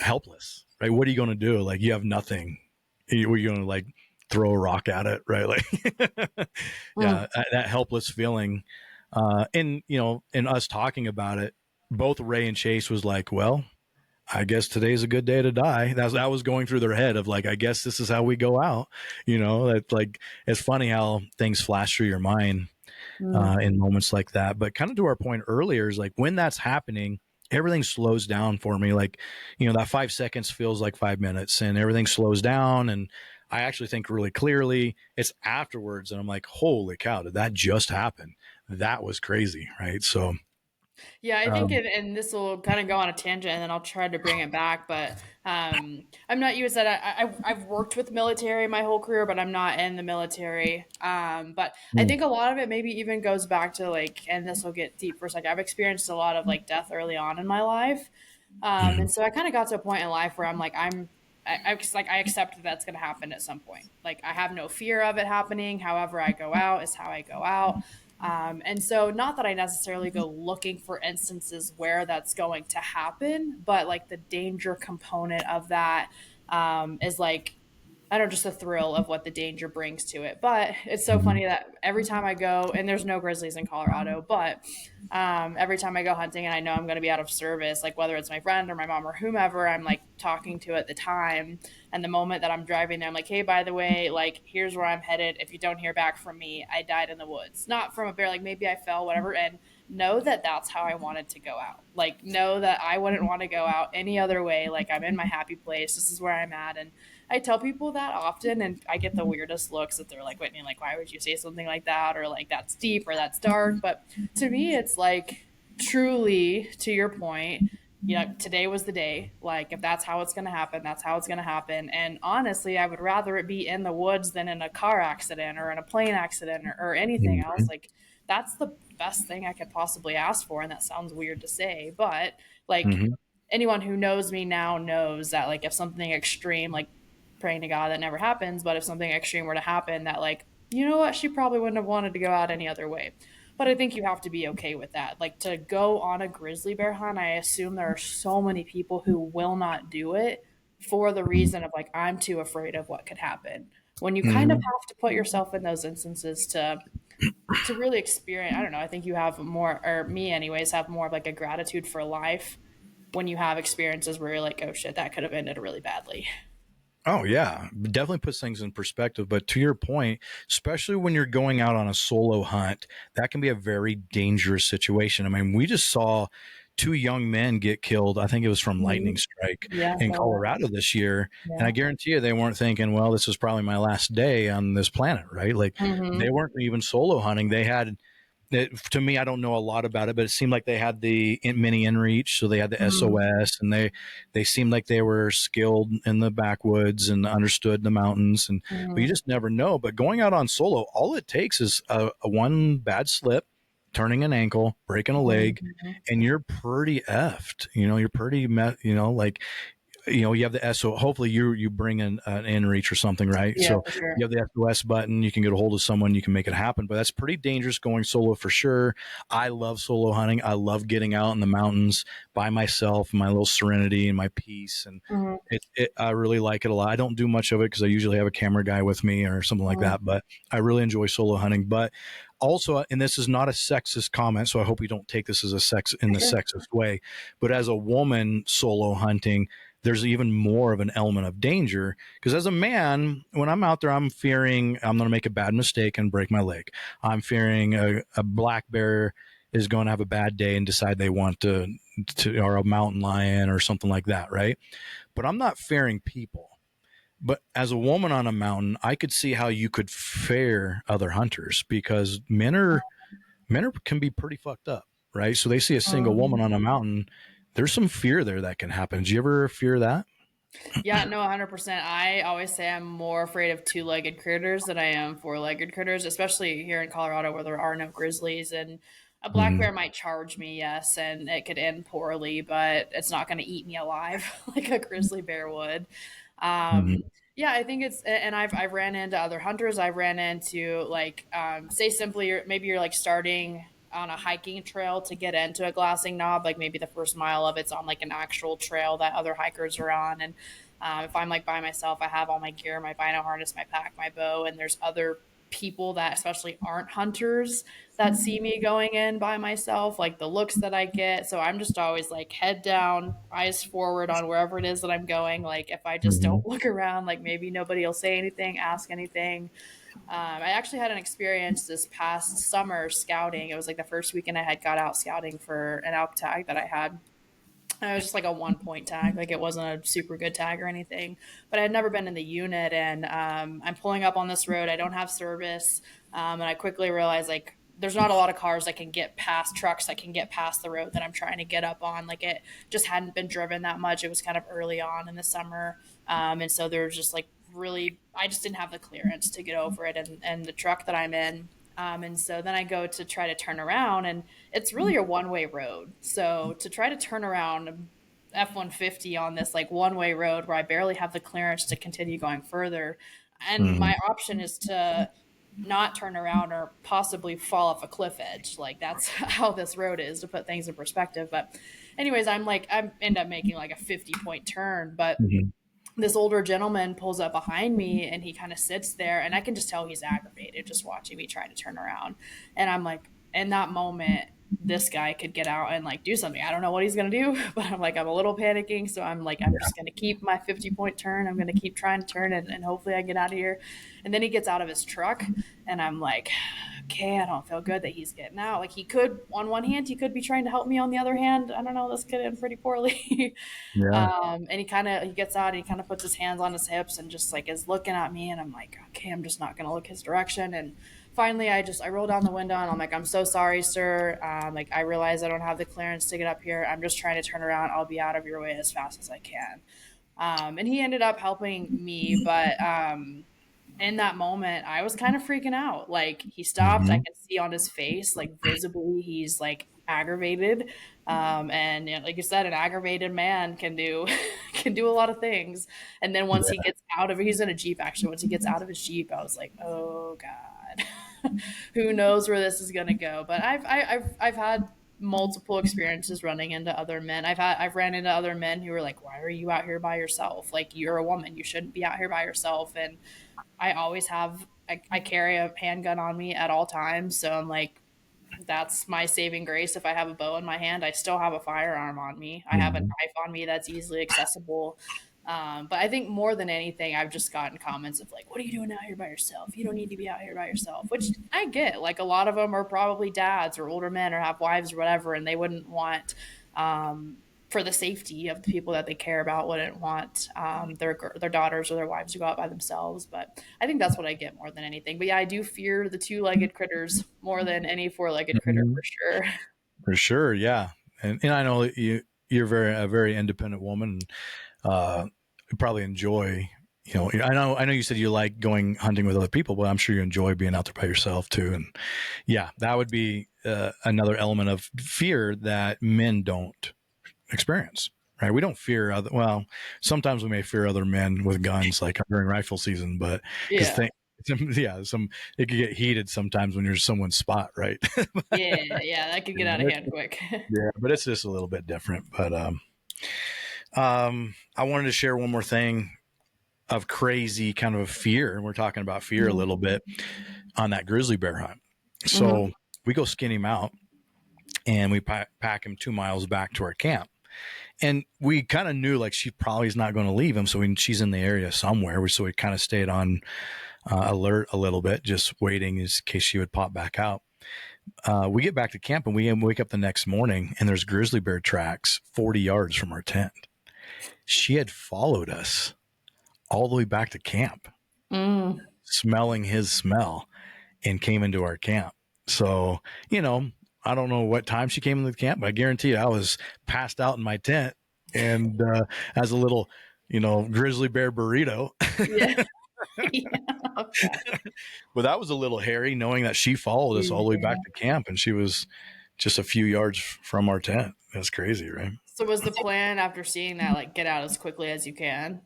helpless. Right? What are you going to do? Like you have nothing. Were you going to like throw a rock at it? Right? Like, Mm. yeah, that helpless feeling. And us talking about it, both Ray and Chase was like, well, I guess today's a good day to die. That was going through their head of like, I guess this is how we go out. That like it's funny how things flash through your mind Mm. in moments like that. But kind of to our point earlier is like when that's happening, everything slows down for me. Like, that 5 seconds feels like 5 minutes, and everything slows down. And I actually think really clearly. It's afterwards, and I'm like, holy cow, did that just happen? That was crazy, right? So, Yeah, I think um, and this will kind of go on a tangent, and then I'll try to bring it back. But I'm not you said I've worked with military my whole career, but I'm not in the military. But I mm, think a lot of it maybe even goes back to like, and this will get deep for a second. I've experienced a lot of like death early on in my life, mhm, and so I kind of got to a point in life where I'm like I accept that that's going to happen at some point. Like I have no fear of it happening. However, I go out is how I go out. And so, not that I necessarily go looking for instances where that's going to happen, but like the danger component of that is like, I don't know, just the thrill of what the danger brings to it. But it's so mhm, funny that every time I go, and there's no grizzlies in Colorado, but every time I go hunting and I know I'm going to be out of service, like whether it's my friend or my mom or whomever I'm like talking to at the time, and the moment that I'm driving there, I'm like, hey, by the way, like here's where I'm headed. If you don't hear back from me, I died in the woods, not from a bear, like maybe I fell, whatever. And know that that's how I wanted to go out. Like know that I wouldn't want to go out any other way. Like I'm in my happy place. This is where I'm at, and I tell people that often, and I get the weirdest looks that they're like, Whitney, like, why would you say something like that? Or like, that's deep or that's dark. But to me, it's like, truly, to your point, today was the day. Like, if that's how it's going to happen, that's how it's going to happen. And honestly, I would rather it be in the woods than in a car accident or in a plane accident or anything else. mhm, Like, that's the best thing I could possibly ask for. And that sounds weird to say, but like, mhm, anyone who knows me now knows that like if something extreme, like praying to God that never happens, but if something extreme were to happen, that like, you know what, she probably wouldn't have wanted to go out any other way. But I think you have to be okay with that. Like to go on a grizzly bear hunt, I assume there are so many people who will not do it for the reason of like, I'm too afraid of what could happen. When you kind of mhm. have to put yourself in those instances to really experience, I don't know, I think you have more, or me anyways, have more of like a gratitude for life when you have experiences where you're like, oh shit, that could have ended really badly. Oh yeah, definitely puts things in perspective. But to your point, especially when you're going out on a solo hunt, that can be a very dangerous situation. I mean, we just saw two young men get killed. I think it was from lightning Mhm. strike Yeah, in so Colorado this year, and I yeah. guarantee you they weren't thinking, "Well, this is probably my last day on this planet," right? Like Hmm. they weren't even solo hunting. They had To me, I don't know a lot about it, but it seemed like they had the mini inReach, so they had the Mm-hmm. SOS, and they seemed like they were skilled in the backwoods and understood the mountains. And but you Mm-hmm. just never know. But going out on solo, all it takes is a one bad slip, turning an ankle, breaking a leg, Mm-hmm. and you're pretty effed. You're pretty, like you have the SO. Hopefully, you bring in an inReach or something, right? Yeah, So for sure. you have the SOS button. You can get a hold of someone. You can make it happen. But that's pretty dangerous going solo for sure. I love solo hunting. I love getting out in the mountains by myself, my little serenity and my peace, and Mm-hmm. I really like it a lot. I don't do much of it because I usually have a camera guy with me or something like that. But I really enjoy solo hunting. But also, and this is not a sexist comment, so I hope you don't take this as a sex in the Sure. sexist way. But as a woman solo hunting, there's even more of an element of danger because as a man, when I'm out there, I'm fearing I'm going to make a bad mistake and break my leg. I'm fearing a black bear is going to have a bad day and decide they want to or a mountain lion or something like that, right? But I'm not fearing people. But as a woman on a mountain, I could see how you could fare other hunters because men can be pretty fucked up, right? So they see a single Mm-hmm. woman on a mountain. There's some fear there that can happen. Do you ever fear that? Yeah, no, 100%. I always say I'm more afraid of two-legged critters than I am four-legged critters, especially here in Colorado where there are no grizzlies. And a black Mm-hmm. bear might charge me, yes, and it could end poorly, but it's not going to eat me alive like a grizzly bear would. Mm-hmm. Um, yeah, I think it's, and I've ran into other hunters. I've ran into like, say simply, maybe you're like starting on a hiking trail to get into a glassing knob, like maybe the first mile of it's on like an actual trail that other hikers are on, and if I'm like by myself, I have all my gear, my bino harness, my pack, my bow, and there's other people that especially aren't hunters that see me going in by myself, like the looks that I get. So I'm just always like head down, eyes forward on wherever it is that I'm going. Like if I just Mm-hmm. don't look around, like maybe nobody will say anything, ask anything. I actually had an experience this past summer scouting. It was like the first weekend I had got out scouting for an elk tag that I had. It was just like a 1 point tag, like it wasn't a super good tag or anything. But I had never been in the unit, and I'm pulling up on this road. I don't have service, and I quickly realized like there's not a lot of cars that can get past trucks that can get past the road that I'm trying to get up on. Like it just hadn't been driven that much. It was kind of early on in the summer, and so there was just like really I just didn't have the clearance to get over it, and the truck that I'm in. And so then I go to try to turn around, and it's really a one-way road. So to try to turn around F-150 on this like one-way road where I barely have the clearance to continue going further, and Mm-hmm. my option is to not turn around or possibly fall off a cliff edge. Like that's how this road is to put things in perspective. But anyways, I end up making like a 50-point turn, but Mm-hmm. this older gentleman pulls up behind me and he kind of sits there and I can just tell he's aggravated just watching me try to turn around. And I'm like, in that moment, this guy could get out and like do something. I don't know what he's gonna do, but I'm a little panicking. So I'm like, I'm Yeah. just gonna keep my 50-point turn. I'm gonna keep trying to turn and hopefully I get out of here. And then he gets out of his truck and I'm like, okay, I don't feel good that he's getting out. Like he could, on one hand, he could be trying to help me. On the other hand, I don't know, this could end pretty poorly. Yeah. And he gets out and he kind of puts his hands on his hips and just like is looking at me and I'm like, okay, I'm just not gonna look his direction. And finally I roll down the window and I'm like, I'm so sorry, sir. Like I realize I don't have the clearance to get up here. I'm just trying to turn around. I'll be out of your way as fast as I can. And he ended up helping me, but in that moment, I was kind of freaking out. Like he stopped. I Mm-hmm. could see on his face, like visibly, he's like aggravated. And you know, like you said, an aggravated man can do can do a lot of things. And then once he Yeah. gets out of he's in a Jeep actually. Once he gets out of his Jeep, I was like, oh God, who knows where this is gonna go? But I've had multiple experiences running into other men. I've ran into other men who are like, why are you out here by yourself? Like you're a woman, you shouldn't be out here by yourself. And I always have I carry a handgun on me at all times. So I'm like, that's my saving grace. If I have a bow in my hand, I still have a firearm on me. I have a Mm-hmm. knife on me that's easily accessible. But I think more than anything, I've just gotten comments of like, "What are you doing out here by yourself? You don't need to be out here by yourself." Which I get. Like a lot of them are probably dads or older men or have wives or whatever, and they wouldn't want for the safety of the people that they care about, wouldn't want their daughters or their wives to go out by themselves. But I think that's what I get more than anything. But yeah, I do fear the two-legged critters more than any four-legged critter Mhm. for sure. For sure, yeah. And I know that you're a very independent woman. You probably enjoy, I know you said you like going hunting with other people, but I'm sure you enjoy being out there by yourself too. And yeah, that would be another element of fear that men don't experience. Right? We don't fear other. Well, sometimes we may fear other men with guns, like during rifle season, but because Yeah. yeah, it could get heated sometimes when you're someone's spot, right? Yeah, yeah, that could get out of hand quick. Yeah, but it's just a little bit different. But I wanted to share one more thing of crazy kind of fear, and we're talking about fear a Mhm. little bit on that grizzly bear hunt. Mhm. So we go skin him out, and we pack him 2 miles back to our camp. And we kind of knew like she probably is not going to leave him, so she's in the area somewhere. So we kind of stayed on alert a little bit, just waiting in case she would pop back out. We get back to camp and we wake up the next morning and there's grizzly bear tracks 40 yards from our tent. She had followed us all the way back to camp, Mm. smelling his smell, and came into our camp. So, I don't know what time she came into the camp, but I guarantee you I was passed out in my tent and as a little, grizzly bear burrito. Yeah. Yeah. Okay. But that was a little hairy knowing that she followed us all the way back Yeah. to camp and she was just a few yards from our tent. That's crazy, right? So was the plan after seeing that, like, get out as quickly as you can?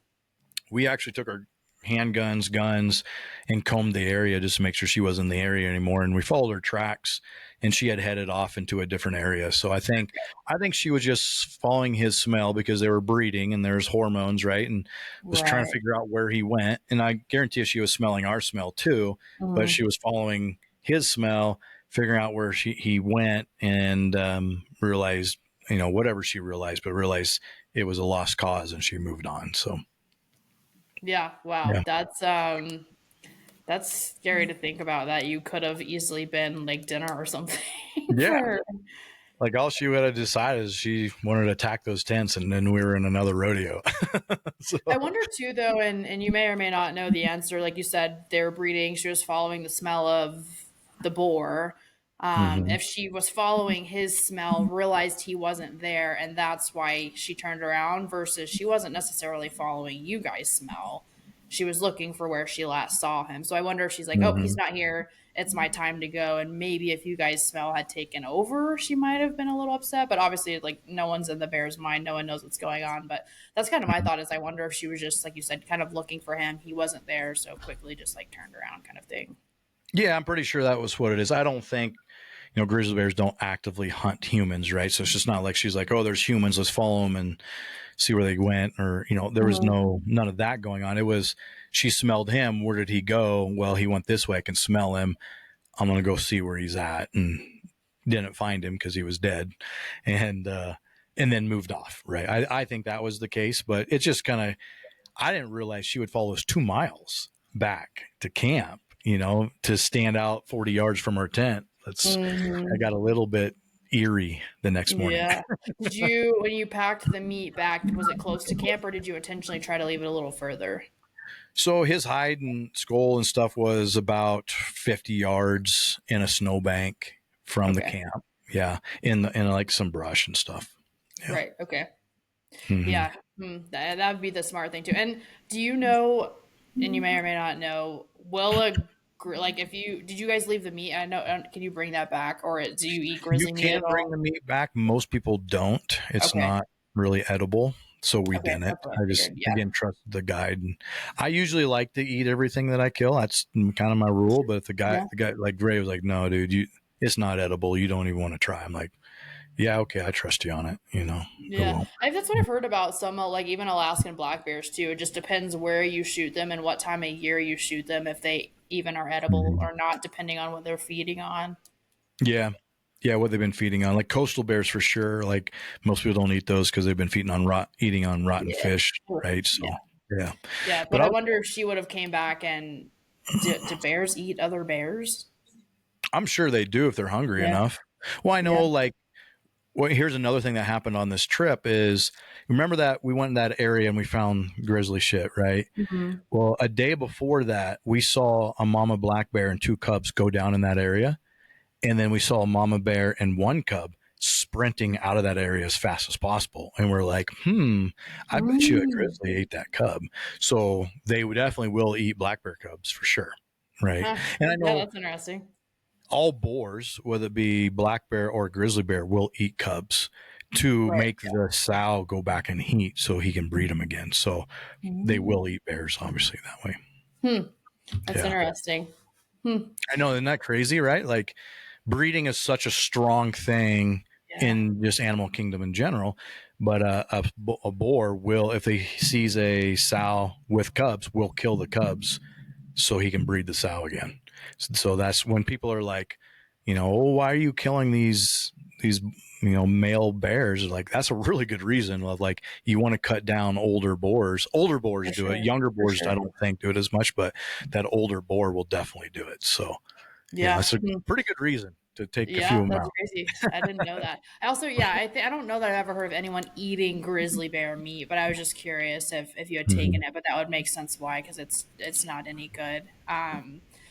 We actually took our handguns, guns, and combed the area just to make sure she wasn't in the area anymore. And we followed her tracks, and she had headed off into a different area. So I think she was just following his smell because they were breeding and there's hormones, right? And was trying to Right. figure out where he went. And I guarantee you she was smelling our smell too, but Mhm. she was following his smell, figuring out where he went, and realized, whatever she realized, but realized it was a lost cause, and she moved on. So Yeah, wow. yeah. That's scary to think about that you could have easily been like dinner or something Yeah. for. Like all she would have decided is she wanted to attack those tents, and then we were in another rodeo. So, I wonder too, though, and you may or may not know the answer. Like you said, they were breeding. She was following the smell of the boar. mhm, If she was following his smell, realized he wasn't there, and that's why she turned around, versus she wasn't necessarily following you guys' smell. She was looking for where she last saw him. So I wonder if she's like, oh, he's mhm, not here. It's my time to go. And maybe if you guys' smell had taken over, she might have been a little upset. But obviously, like, no one's in the bear's mind. No one knows what's going on. But that's kind of my mhm. thought, is I wonder if she was just, like you said, kind of looking for him. He wasn't there, so quickly just like turned around kind of thing. Yeah, I'm pretty sure that was what it is. I don't think grizzly bears don't actively hunt humans, right? So it's just not like she's like, oh, there's humans, let's follow them and see where they went, or there was Mhm. none of that going on. It was she smelled him. Where did he go? Well, he went this way. I can smell him. I'm gonna go see where he's at, and didn't find him because he was dead, and then moved off. Right. I think that was the case, but it's just kind of I didn't realize she would follow us 2 miles back to camp. To stand out 40 yards from her tent. I Mhm. got a little bit eerie the next morning. Yeah. Did you, when you packed the meat back, was it close to camp, or did you intentionally try to leave it a little further? So his hide and skull and stuff was about 50 yards in a snowbank from the Okay. camp. Yeah, in like some brush and stuff. Yeah. Right. Okay. Hmm. Yeah. That would be the smart thing too. And do you know, and you may or may not know, will like, if you, did you guys leave the meat? I know, can you bring that back, or do you eat You grizzly meat can at bring all? the meat back. Most people don't. It's Okay. not really edible, so we Okay. didn't. That's what I I just figured. Yeah. again trusted the guide. And I usually like to eat everything that I kill. That's kind of my rule. But if Yeah. the guy like Ray was like, "No, dude, it's not edible. You don't even want to try." I'm like, "Yeah, okay, I trust you on it. It Yeah, won't." that's what I've heard about some, like, even Alaskan black bears too. It just depends where you shoot them and what time of year you shoot them, if they even are edible Mhm. or not, depending on what they're feeding on. Yeah. Yeah, what they've been feeding on, like coastal bears for sure. Like most people don't eat those because they've been feeding on eating on rotten Yeah, fish, right? yeah, So, yeah. yeah. But But I wonder if she would have came back and do bears eat other bears? I'm sure they do if they're hungry Yeah, enough. Well, I yeah. know, like Well, here's another thing that happened on this trip is, remember that we went in that area and we found grizzly shit, right? Mm-hmm. Well, a day before that, we saw a mama black bear and two cubs go down in that area. And then we saw a mama bear and one cub sprinting out of that area as fast as possible. And we're like, I bet you a Mm. grizzly ate that cub. So they would definitely will eat black bear cubs for sure. Right. Huh. And I Yeah, know that's interesting. all boars, whether it be black bear or grizzly bear, will eat cubs to Right. make the sow go back in heat so he can breed them again. So they Mm. will eat bears, obviously, that way. Hmm. That's Yeah. interesting. Hmm. I know. Isn't that crazy, right? Like, breeding is such a strong thing Yeah. in just animal kingdom in general. But a boar will, if he sees a sow with cubs, will kill the cubs so he can breed the sow again. So that's when people are like, oh, why are you killing these male bears? Like, that's a really good reason. Of like, you want to cut down older boars. Older boars For do it. sure. Younger For boars, I sure. don't think, do it as much, but that older boar will definitely do it. So yeah, Yeah. that's a Hmm. pretty good reason to take a few Yeah, of them that's out. crazy. I didn't know that. I also, yeah, I don't know that I've ever heard of anyone eating grizzly bear meat, but I was just curious if you had taken Mhm. it, but that would make sense why, because it's not any good.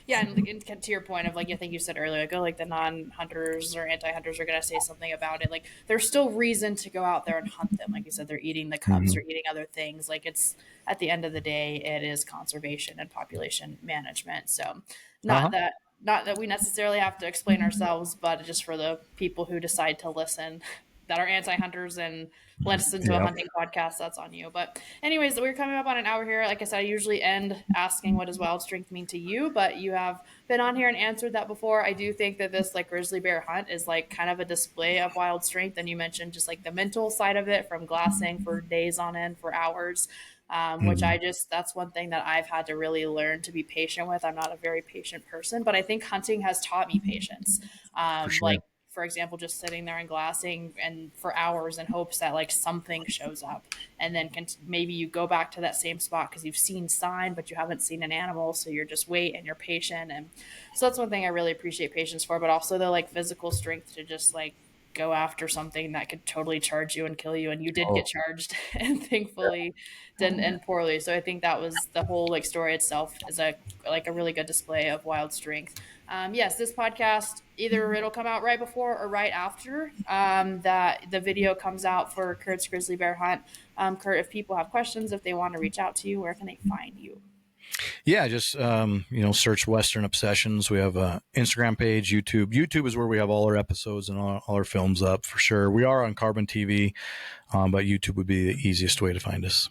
Yeah, and to your point of like I think you said earlier, like, oh, like the non-hunters or anti-hunters are gonna say something about it. Like there's still reason to go out there and hunt them. Like you said, they're eating the cubs, Mhm. they're eating other things. Like it's at the end of the day, it is conservation and population management. So not Uh-huh. that not that we necessarily have to explain ourselves, but just for the people who decide to listen that are anti-hunters and listen to a Yep. hunting podcast, that's on you. But anyways, we're coming up on an hour here. Like I said, I usually end asking what does wild strength mean to you, but you have been on here and answered that before. I do think that this like grizzly bear hunt is like kind of a display of wild strength. And you mentioned just like the mental side of it from glassing for days on end, for hours. Which Mhm. that's one thing that I've had to really learn to be patient with. I'm not a very patient person, but I think hunting has taught me patience. For sure. Like, for example, just sitting there and glassing and for hours in hopes that like something shows up, and then maybe you go back to that same spot because you've seen sign, but you haven't seen an animal, so you're just wait and you're patient. And so that's one thing I really appreciate patience for, but also the like physical strength to just like go after something that could totally charge you and kill you, and you did get Oh, charged and yeah. thankfully didn't end poorly. So I think that was the whole like story itself is a like a really good display of wild strength. Yes, this podcast either it'll come out right before or right after that the video comes out for Kurt's grizzly bear hunt. Kurt, if people have questions, if they want to reach out to you, where can they find you? Yeah, just search Western Obsessions. We have a Instagram page, YouTube. YouTube is where we have all our episodes and all our films up for sure. We are on Carbon TV, but YouTube would be the easiest way to find us.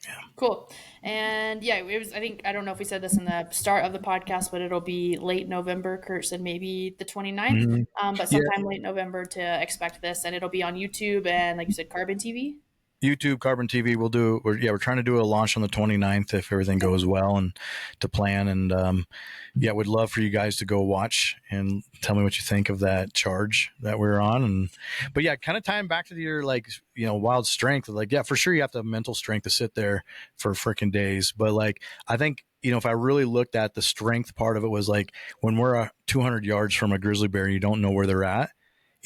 Yeah. Cool. And yeah, it was, I think, I don't know if we said this in the start of the podcast, but it'll be late November. Kurt said maybe the 29th, Mhm. but Yeah. sometime late November to expect this. And it'll be on YouTube and, like you said, Carbon TV. YouTube, Carbon TV. We're trying to do a launch on the 29th if everything goes well and to plan. And yeah, we'd love for you guys to go watch and tell me what you think of that charge that we're on. But yeah, kind of tying back to your like, wild strength. Like, yeah, for sure you have to have mental strength to sit there for freaking days. But like, I think, if I really looked at the strength part of it was like when we're 200 yards from a grizzly bear, you don't know where they're at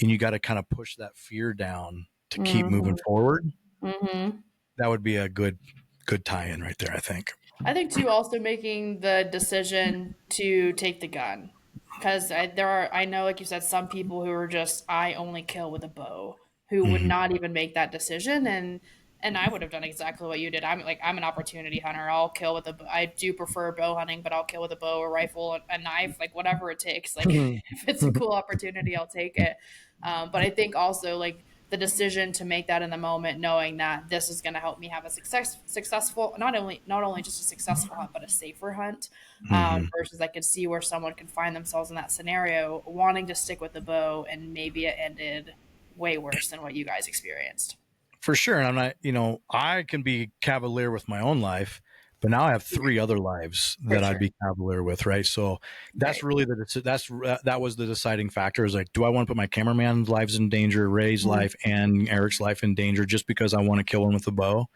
and you got to kind of push that fear down to keep moving Mm-hmm. forward. Mm-hmm. That would be a good tie-in right there, I think. I think too, also making the decision to take the gun, because I know, like you said, some people who are just I only kill with a bow, who would Mm-hmm. not even make that decision, and I would have done exactly what you did. I'm an opportunity hunter. I'll kill with I do prefer bow hunting, but I'll kill with a bow, a rifle, a knife, like whatever it takes. Like if it's a cool opportunity, I'll take it. But I think also like the decision to make that in the moment, knowing that this is going to help me have a successful, not only just a successful hunt, but a safer hunt. Mm-hmm. Versus I could see where someone could find themselves in that scenario, wanting to stick with the bow, and maybe it ended way worse than what you guys experienced. For sure. And I'm not, I can be cavalier with my own life, but now I have three other lives For that I'd sure, be cavalier with, right? So that's right? really that was the deciding factor. Is like, do I want to put my cameraman's lives in danger, Ray's Mhm. life, and Eric's life in danger just because I want to kill one with a bow?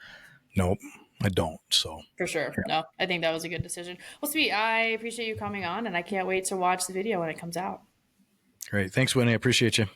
Nope, I don't. So For sure. yeah. No, I think that was a good decision. Well, sweet. I appreciate you coming on, and I can't wait to watch the video when it comes out. Great. Thanks, Whitney. I appreciate you.